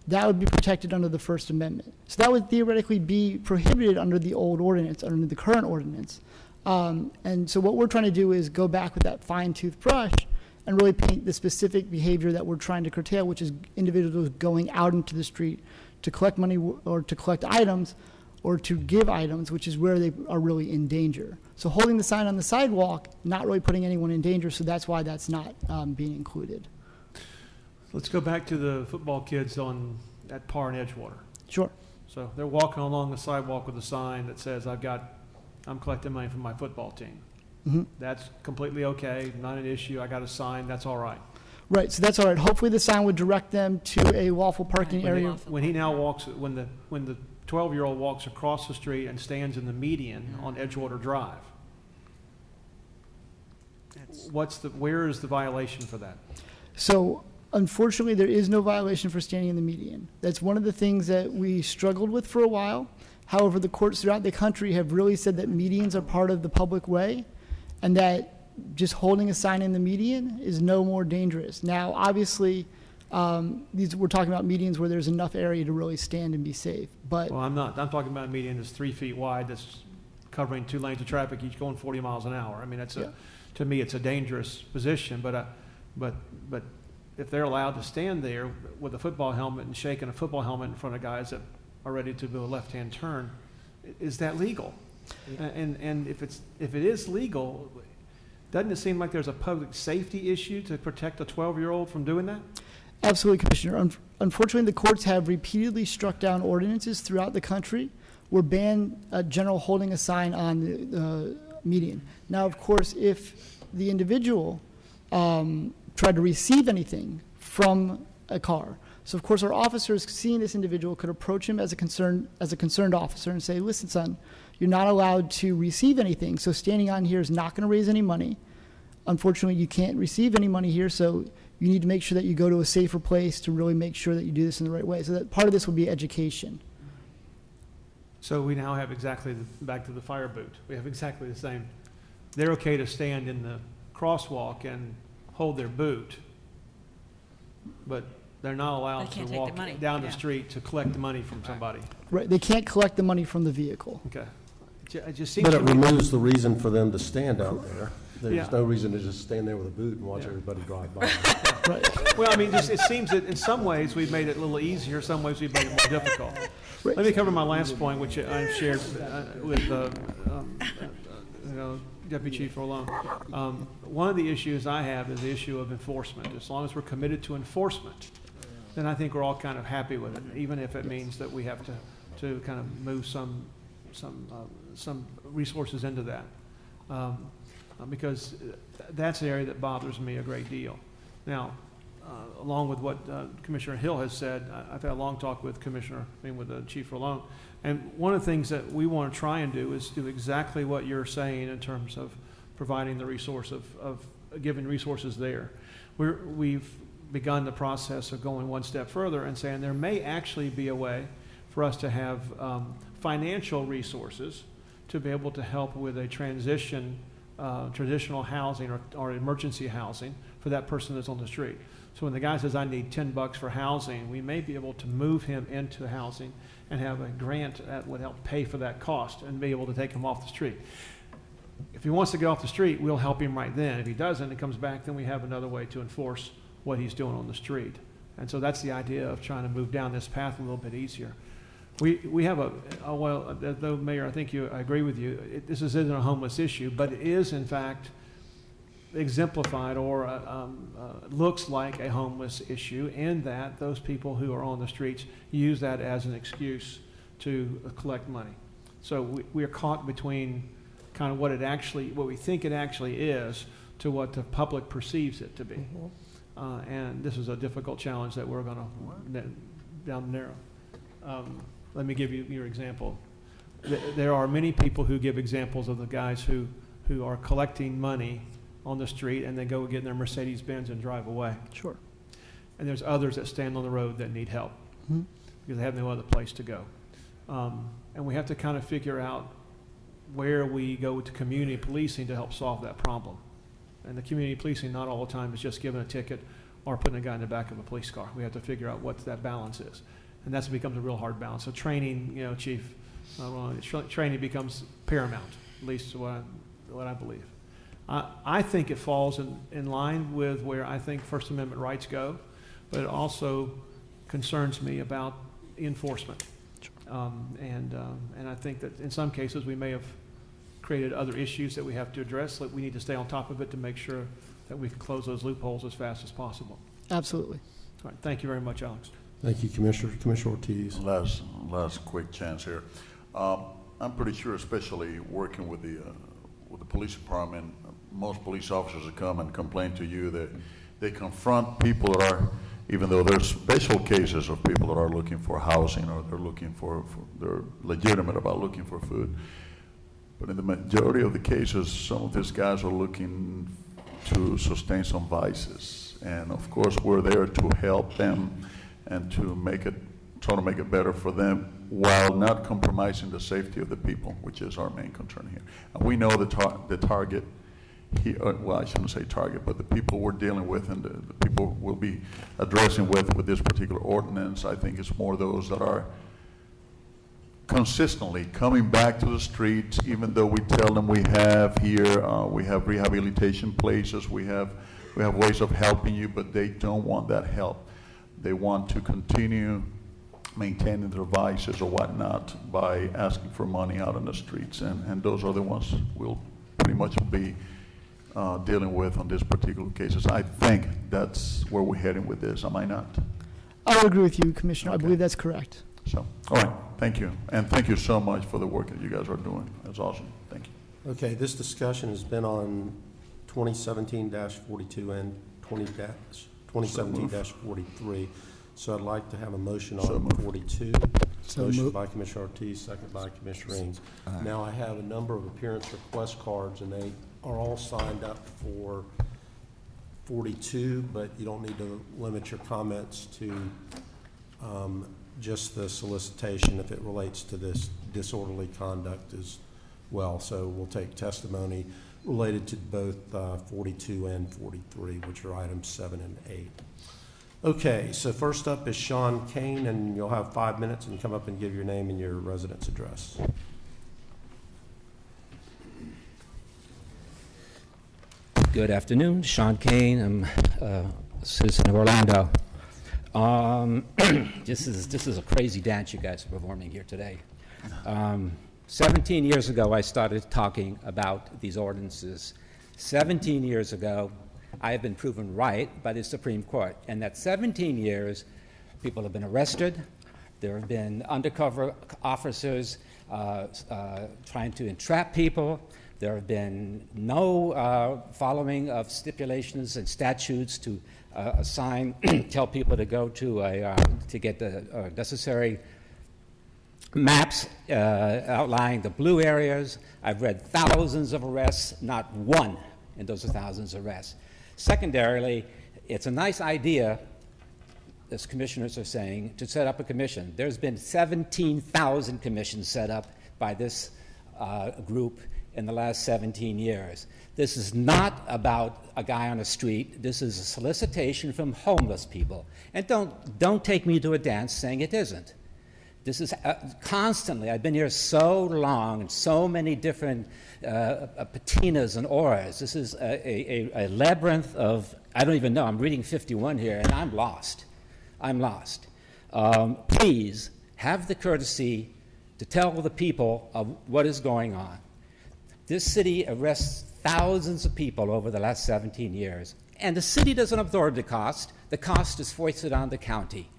That would be protected under the First Amendment. So that would theoretically be prohibited under the old ordinance, under the current ordinance. And so what we're trying to do is go back with that fine-tooth brush and really paint the specific behavior that we're trying to curtail, which is individuals going out into the street to collect money or to collect items or to give items, which is where they are really in danger. So holding the sign on the sidewalk, not really putting anyone in danger, so that's why that's not being included. Let's go back to the football kids at Parr and Edgewater. Sure. So they're walking along the sidewalk with a sign that says, I'm collecting money from my football team. Mm-hmm. That's completely okay, not an issue. I got a sign, that's all right. Right, so that's all right. Hopefully the sign would direct them to a lawful parking area. When he now walks, when the 12-year-old walks across the street and stands in the median on Edgewater Drive, where is the violation for that? So unfortunately, there is no violation for standing in the median. That's one of the things that we struggled with for a while. However, the courts throughout the country have really said that medians are part of the public way and that just holding a sign in the median is no more dangerous. Now, obviously, we're talking about medians where there's enough area to really stand and be safe. But well, I'm not. I'm talking about a median that's 3 feet wide, that's covering 2 lanes of traffic, each going 40 miles an hour. I mean, to me, it's a dangerous position. But if they're allowed to stand there with a football helmet and shaking a football helmet in front of guys that are ready to do a left-hand turn, is that legal? And if it is legal, doesn't it seem like there's a public safety issue to protect a 12-year-old from doing that? Absolutely, Commissioner. Unfortunately, the courts have repeatedly struck down ordinances throughout the country where ban general holding a sign on the median. Now, of course, if the individual tried to receive anything from a car, so of course our officers seeing this individual could approach him as a concerned officer and say, listen, son, you're not allowed to receive anything, so standing on here is not going to raise any money. Unfortunately, you can't receive any money here, so you need to make sure that you go to a safer place to really make sure that you do this in the right way. So that part of this would be education. So we now have back to the fire boot. We have exactly the same. They're okay to stand in the crosswalk and hold their boot, but they're not allowed to walk down the street to collect the money from somebody. Right, they can't collect the money from the vehicle. Okay. It just seems but it removes the reason for them to stand out there. There's Yeah. no reason to just stand there with a boot and watch everybody drive by. Right. Well, I mean, it seems that in some ways we've made it a little easier, some ways we've made it more difficult. Right. Let me cover my last point, which I've shared with Deputy Chief Rolon. One of the issues I have is the issue of enforcement. As long as we're committed to enforcement, then I think we're all kind of happy with it, even if it means that we have to kind of move some resources into that. because that's an area that bothers me a great deal. Now, along with what Commissioner Hill has said, I've had a long talk with Chief Rolone, and one of the things that we want to try and do is do exactly what you're saying in terms of providing the resource of giving resources there. We've begun the process of going one step further and saying there may actually be a way for us to have financial resources to be able to help with a transitional housing or emergency housing for that person that's on the street. So when the guy says, I need $10 for housing, we may be able to move him into housing and have a grant that would help pay for that cost and be able to take him off the street. If he wants to get off the street, we'll help him right then. If he doesn't, it comes back, then we have another way to enforce what he's doing on the street. And so that's the idea of trying to move down this path a little bit easier. We have though Mayor, I think I agree with you, this isn't a homeless issue, but it is in fact exemplified or looks like a homeless issue in that those people who are on the streets use that as an excuse to collect money. So we are caught between kind of what we think it actually is to what the public perceives it to be. Mm-hmm. And this is a difficult challenge that we're going to down narrow. Let me give you your example. There are many people who give examples of the guys who are collecting money on the street and they go get in their Mercedes-Benz and drive away. Sure. And there's others that stand on the road that need help because they have no other place to go. And we have to kind of figure out where we go to community policing to help solve that problem. And the community policing not all the time is just giving a ticket or putting a guy in the back of a police car. We have to figure out what that balance is. And that becomes a real hard balance. So training, Chief, training becomes paramount, at least what I believe. I think it falls in line with where I think First Amendment rights go, but it also concerns me about enforcement. And I think that in some cases we may have created other issues that we have to address. Like we need to stay on top of it to make sure that we can close those loopholes as fast as possible. Absolutely. All right. Thank you very much, Alex. Thank you, Commissioner. Commissioner Ortiz. Last quick chance here. I'm pretty sure, especially working with the police department, most police officers that come and complain to you that they confront people that are, even though there's special cases of people that are looking for housing or they're looking they're legitimate about looking for food. But in the majority of the cases, some of these guys are looking to sustain some vices. And of course, we're there to help them and to try to make it better for them while not compromising the safety of the people, which is our main concern here. And we know the target, well, I shouldn't say target, but the people we're dealing with and the people we'll be addressing with this particular ordinance, I think it's more those that are consistently coming back to the streets, even though we tell them we have rehabilitation places, we have ways of helping you, but they don't want that help. They want to continue maintaining their vices or whatnot by asking for money out on the streets, and those are the ones we'll pretty much be dealing with on this particular cases. I think that's where we're heading with this, am I not? I would agree with you, Commissioner. Okay. I believe that's correct. So, all right, thank you. And thank you so much for the work that you guys are doing. That's awesome. Thank you. Okay, this discussion has been on 2017-42 and 2017-43. So I'd like to have a motion on 42. Motion by Commissioner Ortiz, second by Commissioner Raines. Now I have a number of appearance request cards, and they are all signed up for 42, but you don't need to limit your comments to just the solicitation if it relates to this disorderly conduct as well. So we'll take testimony related to both 42 and 43, which are items 7 and 8. Okay, so first up is Sean Kane, and you'll have 5 minutes and come up and give your name and your residence address. Good afternoon, Sean Kane. I'm a citizen of Orlando. This is a crazy dance you guys are performing here today. 17 years ago, I started talking about these ordinances. 17 years ago, I have been proven right by the Supreme Court. And that 17 years, people have been arrested. There have been undercover officers trying to entrap people. There have been no following of stipulations and statutes to assign, tell people to go to to get the necessary maps outlining the blue areas. I've read thousands of arrests, not one in those thousands of arrests. Secondarily, it's a nice idea, as commissioners are saying, to set up a commission. There's been 17,000 commissions set up by this group in the last 17 years. This is not about a guy on the street. This is a solicitation from homeless people. And don't take me to a dance saying it isn't. This is constantly, I've been here so long, and so many different patinas and auras. This is a labyrinth of, I don't even know, I'm reading 51 here, and I'm lost. I'm lost. Please have the courtesy to tell the people of what is going on. This city arrests thousands of people over the last 17 years, and the city doesn't absorb the cost. The cost is foisted on the county.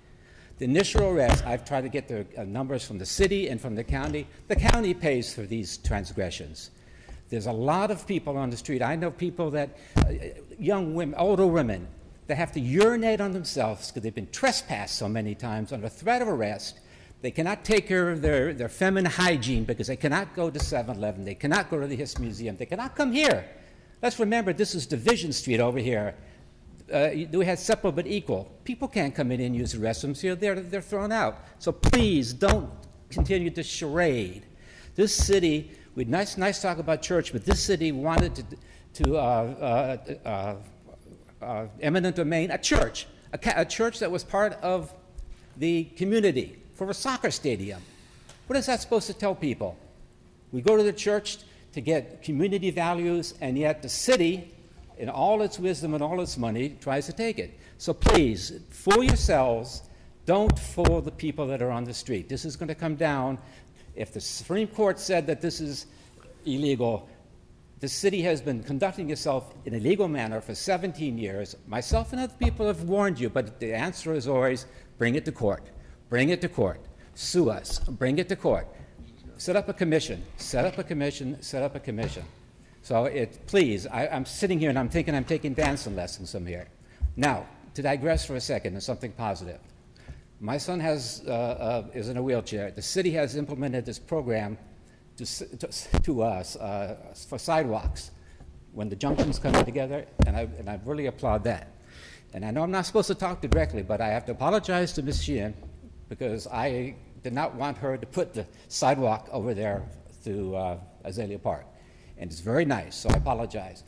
The initial arrest, I've tried to get the numbers from the city and from the county. The county pays for these transgressions. There's a lot of people on the street. I know people that, young women, older women, that have to urinate on themselves because they've been trespassed so many times under threat of arrest. They cannot take care of their feminine hygiene because they cannot go to 7-Eleven. They cannot go to the Hist Museum. They cannot come here. Let's remember, this is Division Street over here. We had separate but equal. People can't come in and use the restrooms here. They're thrown out. So please don't continue to charade. This city, we nice talk about church, but this city wanted to eminent domain a church that was part of the community for a soccer stadium. What is that supposed to tell people? We go to the church to get community values, and yet the city, in all its wisdom and all its money, tries to take it. So please, fool yourselves. Don't fool the people that are on the street. This is going to come down. If the Supreme Court said that this is illegal, the city has been conducting itself in a legal manner for 17 years. Myself and other people have warned you, but the answer is always, bring it to court. Bring it to court. Sue us. Bring it to court. Set up a commission. Set up a commission. Set up a commission. So please, I'm sitting here and I'm thinking I'm taking dancing lessons from here. Now, to digress for a second on something positive. My son is in a wheelchair. The city has implemented this program to us for sidewalks when the junctions come together, and I really applaud that. And I know I'm not supposed to talk directly, but I have to apologize to Ms. Sheehan because I did not want her to put the sidewalk over there through Azalea Park. And it's very nice, so I apologize.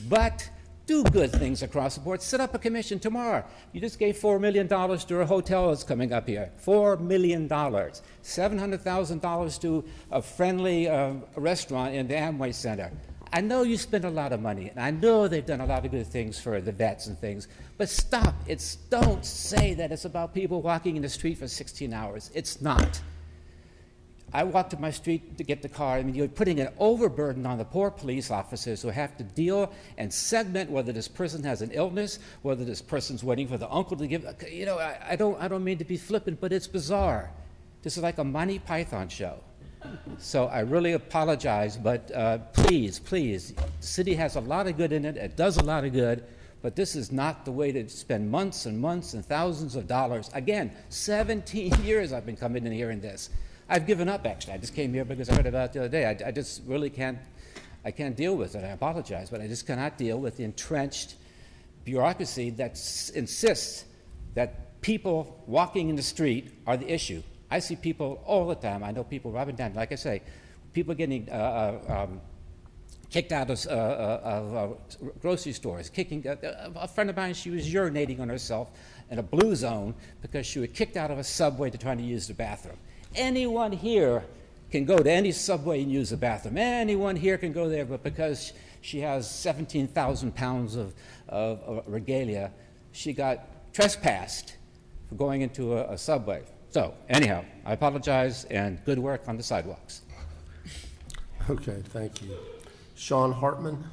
But do good things across the board. Set up a commission tomorrow. You just gave $4 million to a hotel that's coming up here. $4 million. $700,000 to a friendly restaurant in the Amway Center. I know you spend a lot of money, and I know they've done a lot of good things for the vets and things, but stop. Don't say that it's about people walking in the street for 16 hours. It's not. I walked to my street to get the car. I mean, you're putting an overburden on the poor police officers who have to deal and segment whether this person has an illness, whether this person's waiting for the uncle to give. You know, I don't mean to be flippant, but it's bizarre. This is like a Monty Python show. So I really apologize, but please, the city has a lot of good in it. It does a lot of good, but this is not the way to spend months and months and thousands of dollars. Again, 17 years I've been coming in here in this. I've given up, actually. I just came here because I heard about it the other day. I just really can't deal with it. I apologize, but I just cannot deal with the entrenched bureaucracy that insists that people walking in the street are the issue. I see people all the time. I know people robbing down, like I say, people getting kicked out of grocery stores. A friend of mine, she was urinating on herself in a blue zone because she was kicked out of a subway to try to use the bathroom. Anyone here can go to any subway and use the bathroom. Anyone here can go there, but because she has 17,000 pounds of regalia, she got trespassed for going into a subway. So, anyhow, I apologize, and good work on the sidewalks. Okay, thank you. Sean Hartman.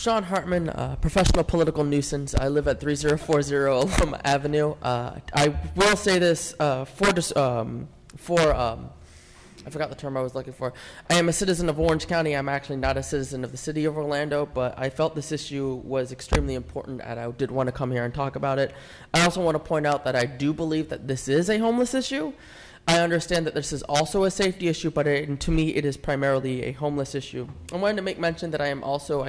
Sean Hartman, professional political nuisance. I live at 3040 Alum Avenue. I will say this I forgot the term I was looking for. I am a citizen of Orange County. I'm actually not a citizen of the city of Orlando, but I felt this issue was extremely important, and I did want to come here and talk about it. I also want to point out that I do believe that this is a homeless issue. I understand that this is also a safety issue, but to me, it is primarily a homeless issue. I wanted to make mention that I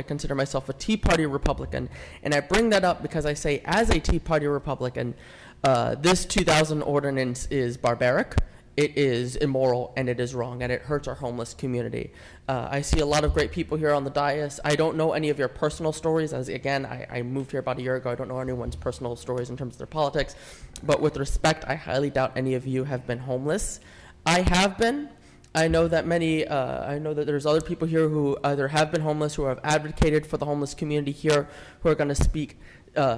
consider myself a Tea Party Republican, and I bring that up because I say, as a Tea Party Republican, this 2000 ordinance is barbaric. It is immoral, and it is wrong, and it hurts our homeless community. I see a lot of great people here on the dais. I don't know any of your personal stories, as again, I moved here about a year ago. I don't know anyone's personal stories in terms of their politics, but with respect, I highly doubt any of you have been homeless. I have been. I know that there's other people here who either have been homeless, who have advocated for the homeless community here, who are going to speak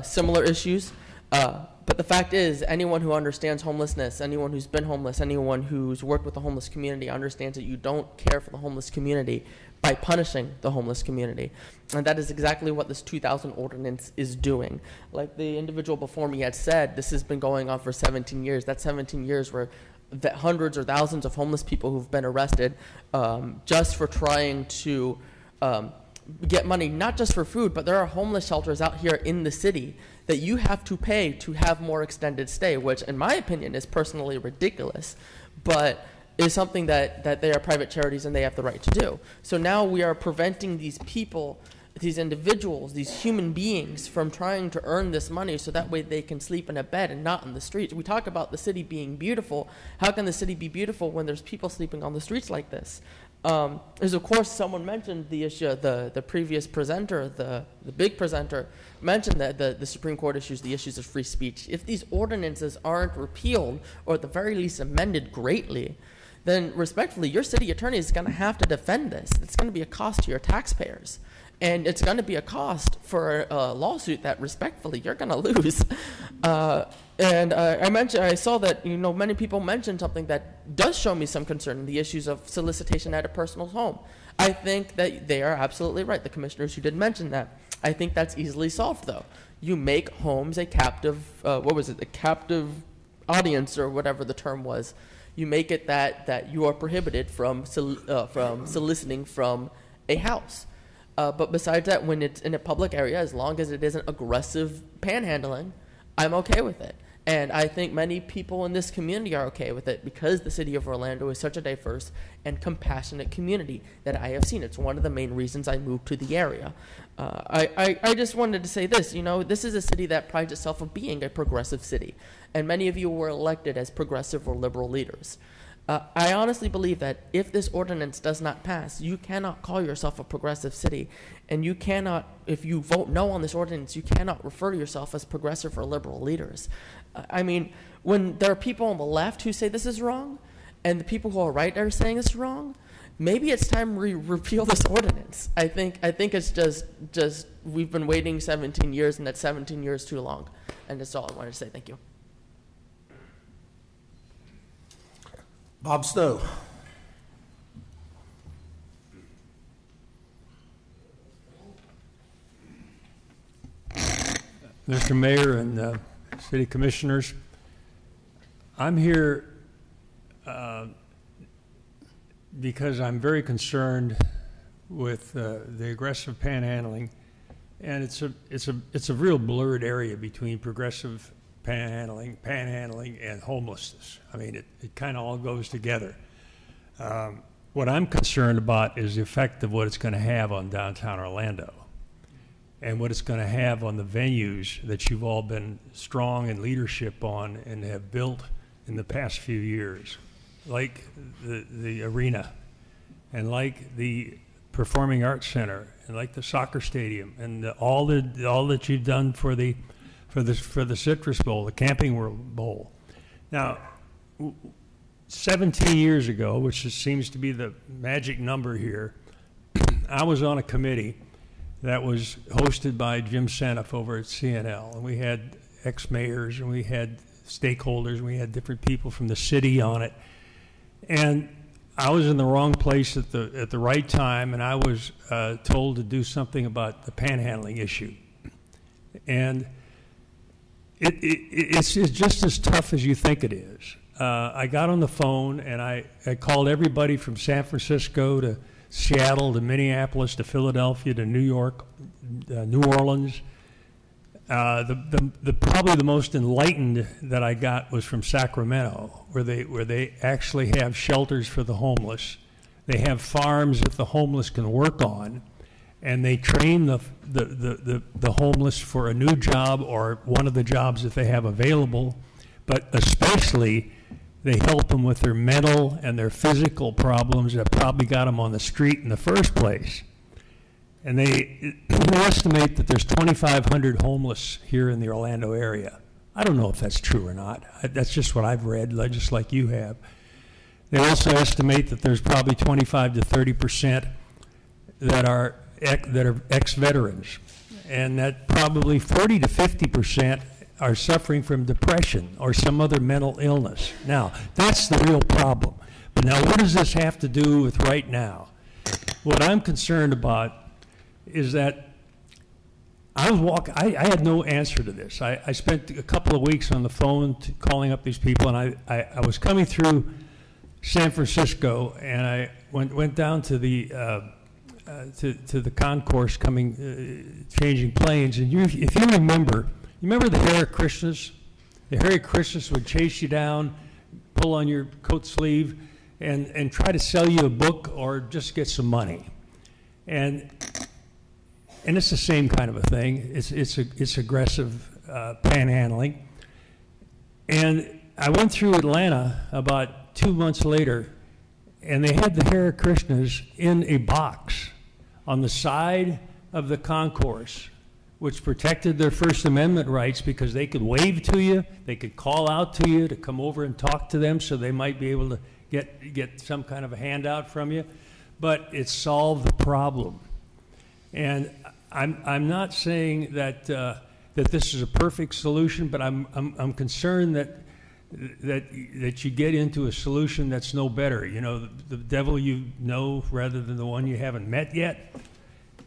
similar issues. But the fact is, anyone who understands homelessness, anyone who's been homeless, anyone who's worked with the homeless community understands that you don't care for the homeless community by punishing the homeless community. And that is exactly what this 2000 ordinance is doing. Like the individual before me had said, this has been going on for 17 years. That's 17 years where hundreds or thousands of homeless people who've been arrested just for trying to get money, not just for food, but there are homeless shelters out here in the city that you have to pay to have more extended stay, which in my opinion is personally ridiculous, but is something that they are private charities and they have the right to do. So now we are preventing these people, these individuals, these human beings from trying to earn this money so that way they can sleep in a bed and not in the streets. We talk about the city being beautiful. How can the city be beautiful when there's people sleeping on the streets like this? As of course someone mentioned the issue, the previous presenter, the big presenter, mentioned that the Supreme Court issues the issues of free speech. If these ordinances aren't repealed, or at the very least amended greatly, then respectfully, your city attorney is going to have to defend this. It's going to be a cost to your taxpayers. And it's going to be a cost for a lawsuit that respectfully you're going to lose. I saw that many people mentioned something that does show me some concern: the issues of solicitation at a personal home. I think that they are absolutely right. The commissioners who did mention that. I think that's easily solved, though. You make homes a captive. A captive audience, or whatever the term was. You make it that you are prohibited from soliciting from a house. But besides that, when it's in a public area, as long as it isn't aggressive panhandling, I'm okay with it. And I think many people in this community are okay with it because the city of Orlando is such a diverse and compassionate community that I have seen. It's one of the main reasons I moved to the area. I just wanted to say this. This is a city that prides itself on being a progressive city. And many of you were elected as progressive or liberal leaders. I honestly believe that if this ordinance does not pass, you cannot call yourself a progressive city, and you cannot, if you vote no on this ordinance, you cannot refer to yourself as progressive or liberal leaders. I mean, when there are people on the left who say this is wrong, and the people who are right are saying it's wrong, maybe it's time to repeal this ordinance. I think it's just we've been waiting 17 years, and that's 17 years too long. And that's all I wanted to say. Thank you. Bob Snow. Mr. Mayor and City Commissioners, I'm here because I'm very concerned with the aggressive panhandling, and it's a real blurred area between progressive panhandling and homelessness. I mean, it kind of all goes together. What I'm concerned about is the effect of what it's going to have on downtown Orlando and what it's going to have on the venues that you've all been strong in leadership on and have built in the past few years, like the arena and like the Performing Arts Center and like the soccer stadium and all that you've done for the Citrus Bowl, the Camping World Bowl. Now, 17 years ago, which seems to be the magic number here, I was on a committee that was hosted by Jim Seneff over at CNL. And we had ex-mayors and we had stakeholders and we had different people from the city on it. And I was in the wrong place at the right time, and I was told to do something about the panhandling issue. And it's just as tough as you think it is. I got on the phone, and I called everybody from San Francisco to Seattle to Minneapolis to Philadelphia to New York, New Orleans. Probably the most enlightened that I got was from Sacramento, where they actually have shelters for the homeless. They have farms that the homeless can work on, and they train the homeless for a new job or one of the jobs that they have available. But especially, they help them with their mental and their physical problems that probably got them on the street in the first place. And they estimate that there's 2,500 homeless here in the Orlando area. I don't know if that's true or not. That's just what I've read, just like you have. They also estimate that there's probably 25 to 30% that are ex-veterans, and that probably 40 to 50% are suffering from depression or some other mental illness. Now, that's the real problem. But now, what does this have to do with right now? What I'm concerned about is that I had no answer to this. I spent a couple of weeks on the phone calling up these people, and I was coming through San Francisco, and I went down to the concourse changing planes, and if you remember the Hare Krishnas? The Hare Krishnas would chase you down, pull on your coat sleeve, and try to sell you a book or just get some money. And it's the same kind of a thing. It's aggressive panhandling. And I went through Atlanta about 2 months later, and they had the Hare Krishnas in a box on the side of the concourse, which protected their First Amendment rights because they could wave to you, they could call out to you to come over and talk to them, so they might be able to get some kind of a handout from you. But it solved the problem. And I'm not saying that this is a perfect solution, but I'm concerned that you get into a solution that's no better. You know, the devil you know rather than the one you haven't met yet.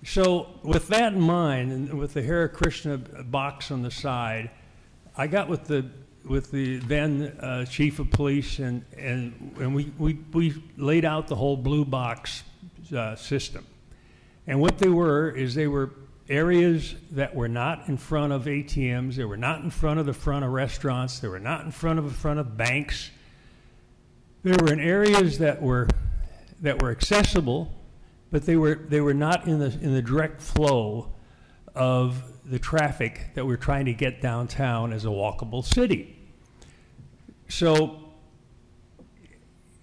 So with that in mind, and with the Hare Krishna box on the side, I got with the then chief of police, and we laid out the whole blue box system. And what they were areas that were not in front of ATMs, they were not in front of restaurants, they were not in front of banks. They were in areas that were accessible, but they were not in the direct flow of the traffic that we're trying to get downtown as a walkable city. So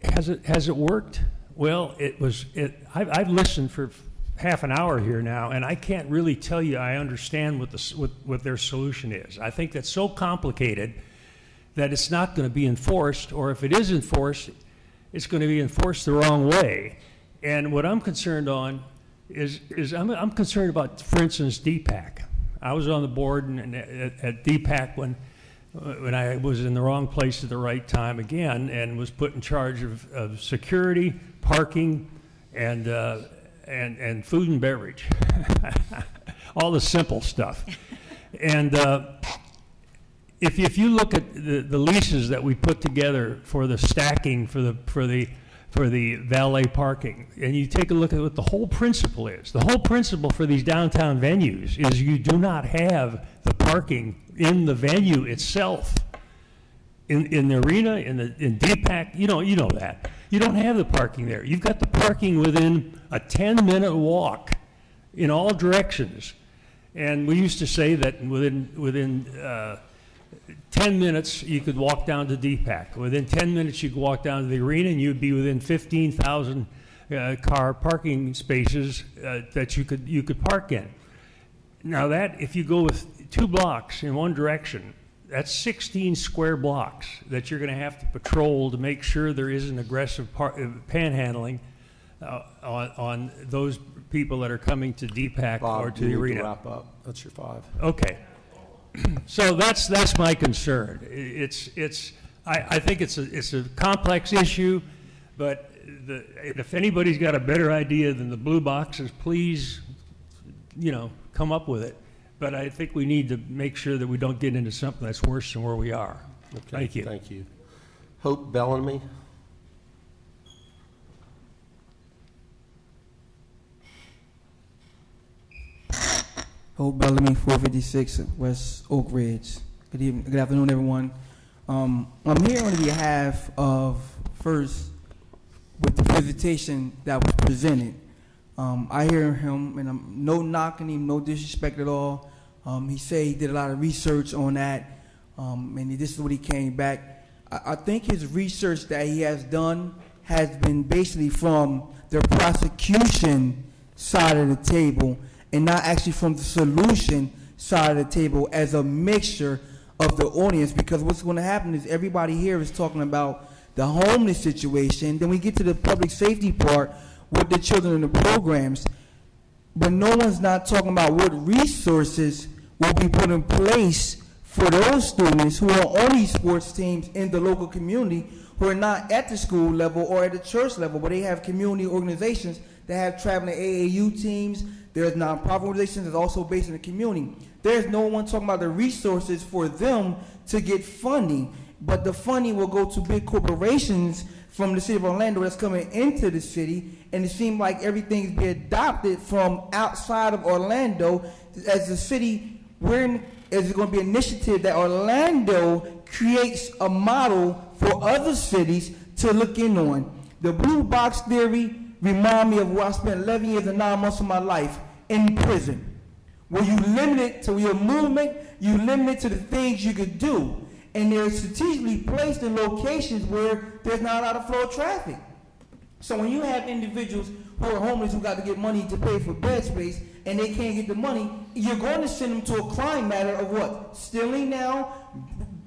has it worked? Well, I've listened for half an hour here now, and I can't really tell you I understand what their solution is. I think that's so complicated that it's not going to be enforced, or if it is enforced, it's going to be enforced the wrong way. And what I'm concerned on is I'm concerned about, for instance, DPAC. I was on the board at DPAC when I was in the wrong place at the right time again, and was put in charge of security, parking, and food and beverage, all the simple stuff. And if you look at the leases that we put together for the stacking for the valet parking, and you take a look at what the whole principle is. The whole principle for these downtown venues is you do not have the parking in the venue itself. In the arena, in DPAC, you know that. You don't have the parking there. You've got the parking within a 10-minute walk in all directions. And we used to say that within 10 minutes you could walk down to DPAC. Within 10 minutes you could walk down to the arena, and you'd be within 15,000 car parking spaces that you could park in. Now that, if you go with 2 blocks in one direction, that's 16 square blocks that you're going to have to patrol to make sure there isn't aggressive panhandling on those people that are coming to DPAC or to the arena. Bob, wrap up. That's your 5. Okay. So that's my concern. I think it's a complex issue, but if anybody's got a better idea than the blue boxes, please, come up with it. But I think we need to make sure that we don't get into something that's worse than where we are. Okay, Thank you. Thank you. Hope Bellamy. Hope Bellamy, 456 West Oak Ridge. Good evening, good afternoon, everyone. I'm here on behalf of, first, with the presentation that was presented. I hear him, and I'm no knocking him, no disrespect at all. He said he did a lot of research on that, and this is what he came back. I think his research that he has done has been basically from the prosecution side of the table, and not actually from the solution side of the table as a mixture of the audience, because what's going to happen is everybody here is talking about the homeless situation. Then we get to the public safety part with the children in the programs, but no one's not talking about what resources will be put in place for those students who are on these sports teams in the local community, who are not at the school level or at the church level, but they have community organizations that have traveling AAU teams. There's nonprofit organizations that's also based in the community. There's no one talking about the resources for them to get funding, but the funding will go to big corporations from the city of Orlando that's coming into the city, and it seems like everything's being adopted from outside of Orlando. As a city, is going to be an initiative that Orlando creates a model for other cities to look in on. The blue box theory remind me of where I spent 11 years and 9 months of my life in prison, where you limit it to your movement, you limit it to the things you could do, and they're strategically placed in locations where there's not a lot of flow of traffic. So when you have individuals who are homeless who got to get money to pay for bed space and they can't get the money, you're going to send them to a crime matter of what? Stealing now,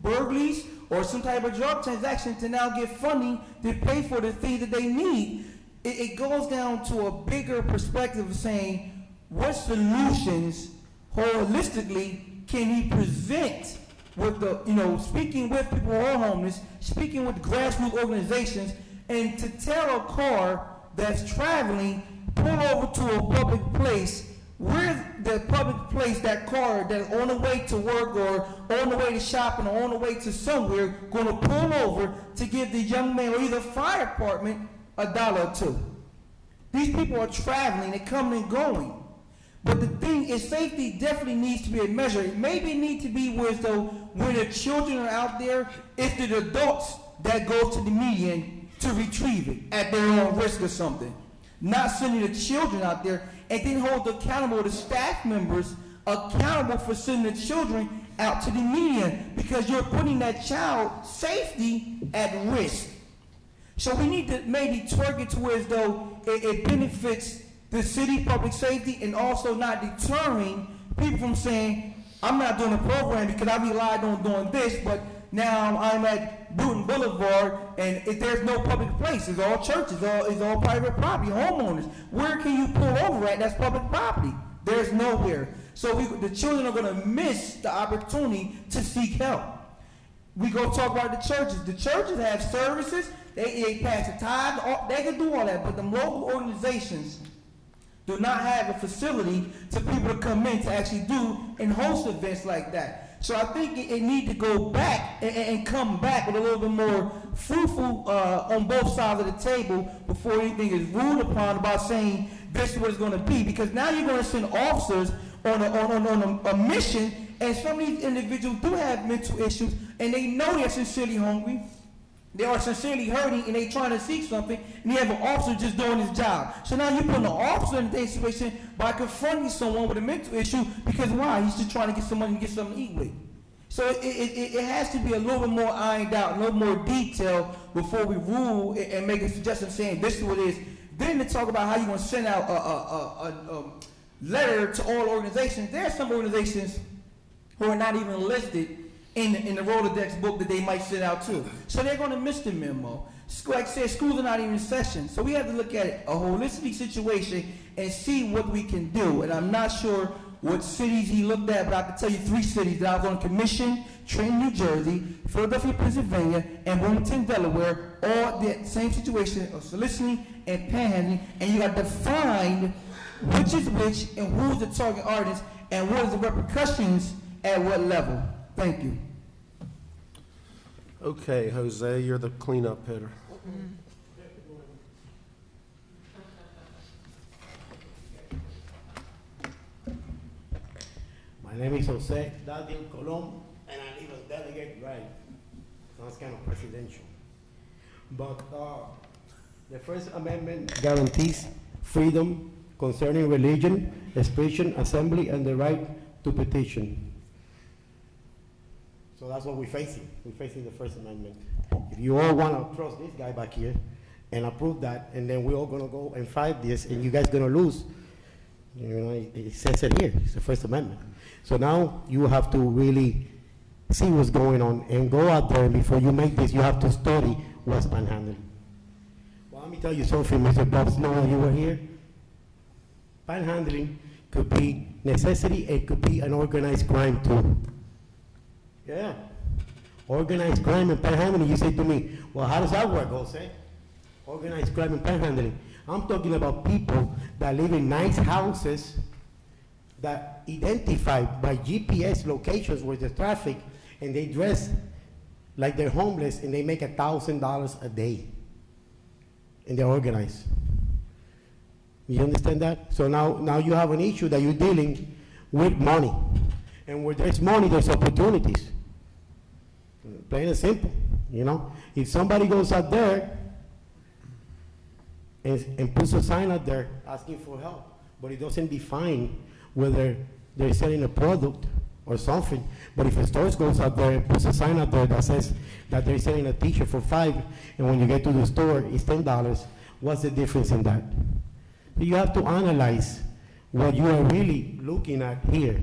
burglaries, or some type of drug transaction to now get funding to pay for the things that they need. It goes down to a bigger perspective of saying, what solutions holistically can he present with the, speaking with people who are homeless, speaking with grassroots organizations, and to tell a car that's traveling, pull over to a public place, where the public place, that car that's on the way to work or on the way to shopping or on the way to somewhere, going to pull over to give the young man or either fire department $1 or $2. These people are traveling, they're coming and going. But the thing is, safety definitely needs to be a measure. It maybe need to be where though when the children are out there, it's the adults that go to the median to retrieve it at their own risk or something. Not sending the children out there and then hold accountable the staff members accountable for sending the children out to the median, because you're putting that child safety at risk. So we need to maybe twerk it to where as though it benefits the city public safety, and also not deterring people from saying, I'm not doing a program because I relied on doing this, but now I'm at Bruton Boulevard and there's no public place. It's all churches, it's all private property, homeowners. Where can you pull over at that's public property? There's nowhere. So the children are going to miss the opportunity to seek help. We go talk about the churches. The churches have services. They pass the tithe. They can do all that, but the local organizations do not have a facility to people to come in to actually do and host events like that. So I think it needs to go back and come back with a little bit more fruitful on both sides of the table before anything is ruled upon about saying this is what it's going to be. Because now you're going to send officers on a mission, and some of these individuals do have mental issues, and they know they're sincerely hungry. They are sincerely hurting, and they're trying to seek something, and you have an officer just doing his job. So now you're putting an officer in a situation by confronting someone with a mental issue, because why? He's just trying to get someone to get something to eat with. So it has to be a little bit more ironed out, a little more detail before we rule and make a suggestion saying this is what it is. Then to talk about how you're going to send out a letter to all organizations. There are some organizations who are not even listed in the Rolodex book that they might send out to. So they're going to miss the memo. Like I said, schools are not even in session. So we have to look at it, a holistic situation, and see what we can do. And I'm not sure what cities he looked at, but I can tell you 3 cities that I was on commission: Trenton, New Jersey, Philadelphia, Pennsylvania, and Wilmington, Delaware, all the same situation of soliciting and panhandling, and you got to define which is which and who's the target artist and what is the repercussions at what level. Thank you. Okay, Jose, you're the cleanup hitter. My name is Jose Daniel Colon, and I live on Delegate Drive. Sounds kind of presidential. But the First Amendment guarantees freedom concerning religion, expression, assembly, and the right to petition. So that's what we're facing. We're facing the First Amendment. If you all want to trust this guy back here and approve that, and then we're all going to go and fight this, and you guys going to lose, you know, it says it here. It's the First Amendment. So now you have to really see what's going on and go out there, and before you make this, you have to study what's panhandling. Well, let me tell you something, Mr. Bob Snow, you were here. Panhandling could be necessity, it could be an organized crime too. Yeah. Organized crime and panhandling, you say to me, well, how does that work, Jose? Organized crime and panhandling. I'm talking about people that live in nice houses that identify by GPS locations where there's traffic, and they dress like they're homeless, and they make $1,000 a day. And they're organized. You understand that? So now you have an issue that you're dealing with money. And where there's money, there's opportunities. Plain and simple, you know? If somebody goes out there and puts a sign out there asking for help, but it doesn't define whether they're selling a product or something, but if a store goes out there and puts a sign out there that says that they're selling a t-shirt for $5, and when you get to the store, it's $10, what's the difference in that? You have to analyze what you are really looking at here.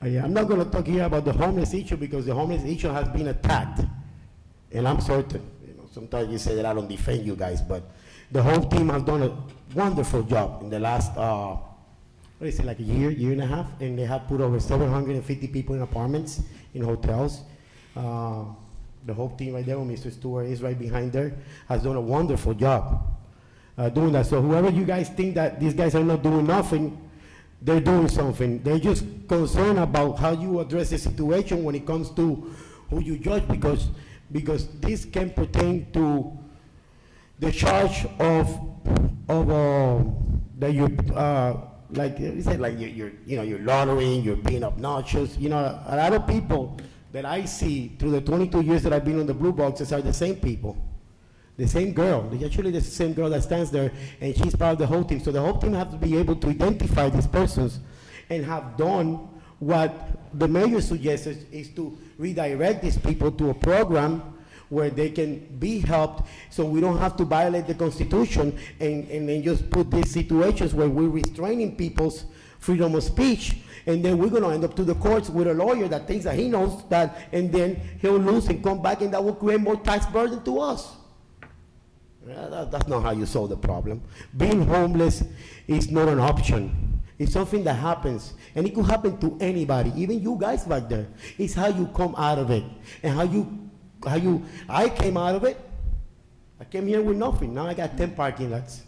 I'm not going to talk here about the homeless issue, because the homeless issue has been attacked, and I'm certain. You know, sometimes you say that I don't defend you guys, but the whole team has done a wonderful job in the last, what is it, like a year and a half, and they have put over 750 people in apartments, in hotels. The whole team right there, when Mr. Stewart is right behind there, has done a wonderful job doing that. So whoever you guys think that these guys are not doing nothing, they're doing something. They're just concerned about how you address the situation when it comes to who you judge, because this can pertain to the charge of that you like you said, like you're loitering, you're being obnoxious. You know, a lot of people that I see through the 22 years that I've been on the blue boxes are the same people. The same girl. Actually, the same girl that stands there, and she's part of the whole team. So the whole team has to be able to identify these persons and have done what the mayor suggested, is to redirect these people to a program where they can be helped, so we don't have to violate the Constitution and then just put these situations where we're restraining people's freedom of speech, and then we're going to end up to the courts with a lawyer that thinks that he knows that, and then he'll lose and come back, and that will create more tax burden to us. That's not how you solve the problem. Being homeless is not an option. It's something that happens, and it could happen to anybody, even you guys back there. It's how you come out of it, and I came out of it. I came here with nothing. Now I got 10 parking lots.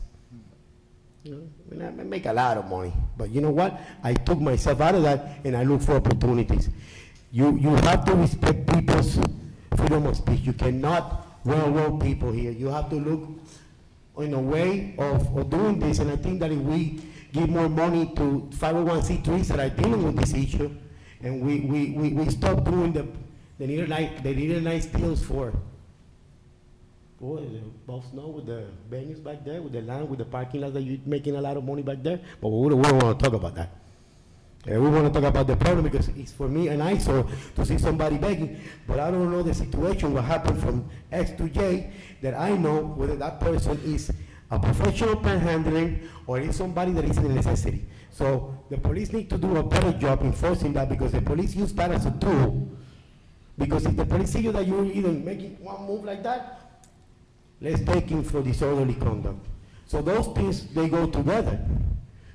You know, I make a lot of money, but you know what? I took myself out of that, and I look for opportunities. You have to respect people's freedom of speech. You cannot railroad people here. You have to look in a way of doing this, and I think that if we give more money to 501c3s that are dealing with this issue, and we stop doing the neither nice deals for Bob Snow with the venues back there, with the land, with the parking lot that you're making a lot of money back there, but we don't want to talk about that. We want to talk about the problem, because it's for me an eyesore to see somebody begging, but I don't know the situation, what happened from X to J, that I know whether that person is a professional panhandling or is somebody that is in a necessity. So the police need to do a better job enforcing that, because the police use that as a tool. Because if the police see you that you're even making one move like that, let's take him for disorderly conduct. So those things, they go together.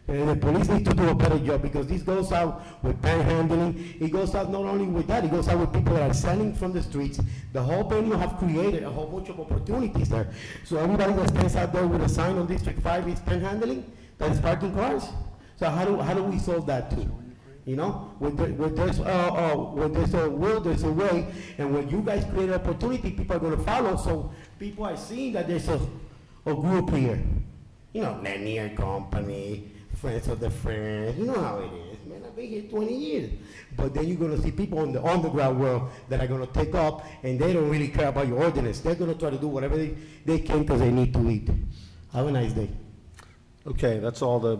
And the police need to do a better job because this goes out with panhandling. It goes out not only with that, it goes out with people that are selling from the streets. The whole venue have created a whole bunch of opportunities there. So everybody that stands out there with a sign on District 5 is panhandling, that is parking cars. So how do we solve that too? You know, when there's a will, there's a way, and when you guys create an opportunity, people are going to follow. So people are seeing that there's a group here. You know, Lanier Company, Friends of the Friends. You know how it is, man. I've been here 20 years. But then you're going to see people in the underground world that are going to take up, and they don't really care about your ordinance. They're going to try to do whatever they can because they need to eat. Have a nice day. Okay, that's all the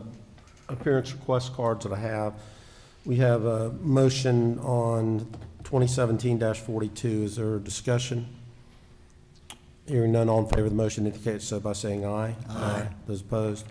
appearance request cards that I have. We have a motion on 2017-42. Is there a discussion? Hearing none, all in favor of the motion indicate so by saying aye. Aye. Those opposed,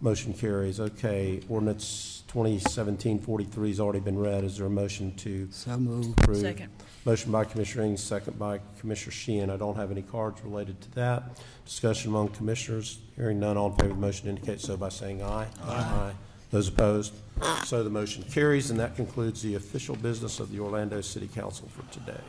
motion carries. Okay, ordinance 2017-43 has already been read. Is there a motion to approve? Second. Motion by Commissioner Ings, second by Commissioner Sheehan. I don't have any cards related to that. Discussion among commissioners. Hearing none, all in favor of the motion indicate so by saying aye. Aye. Those opposed? So the motion carries, and that concludes the official business of the Orlando City Council for today.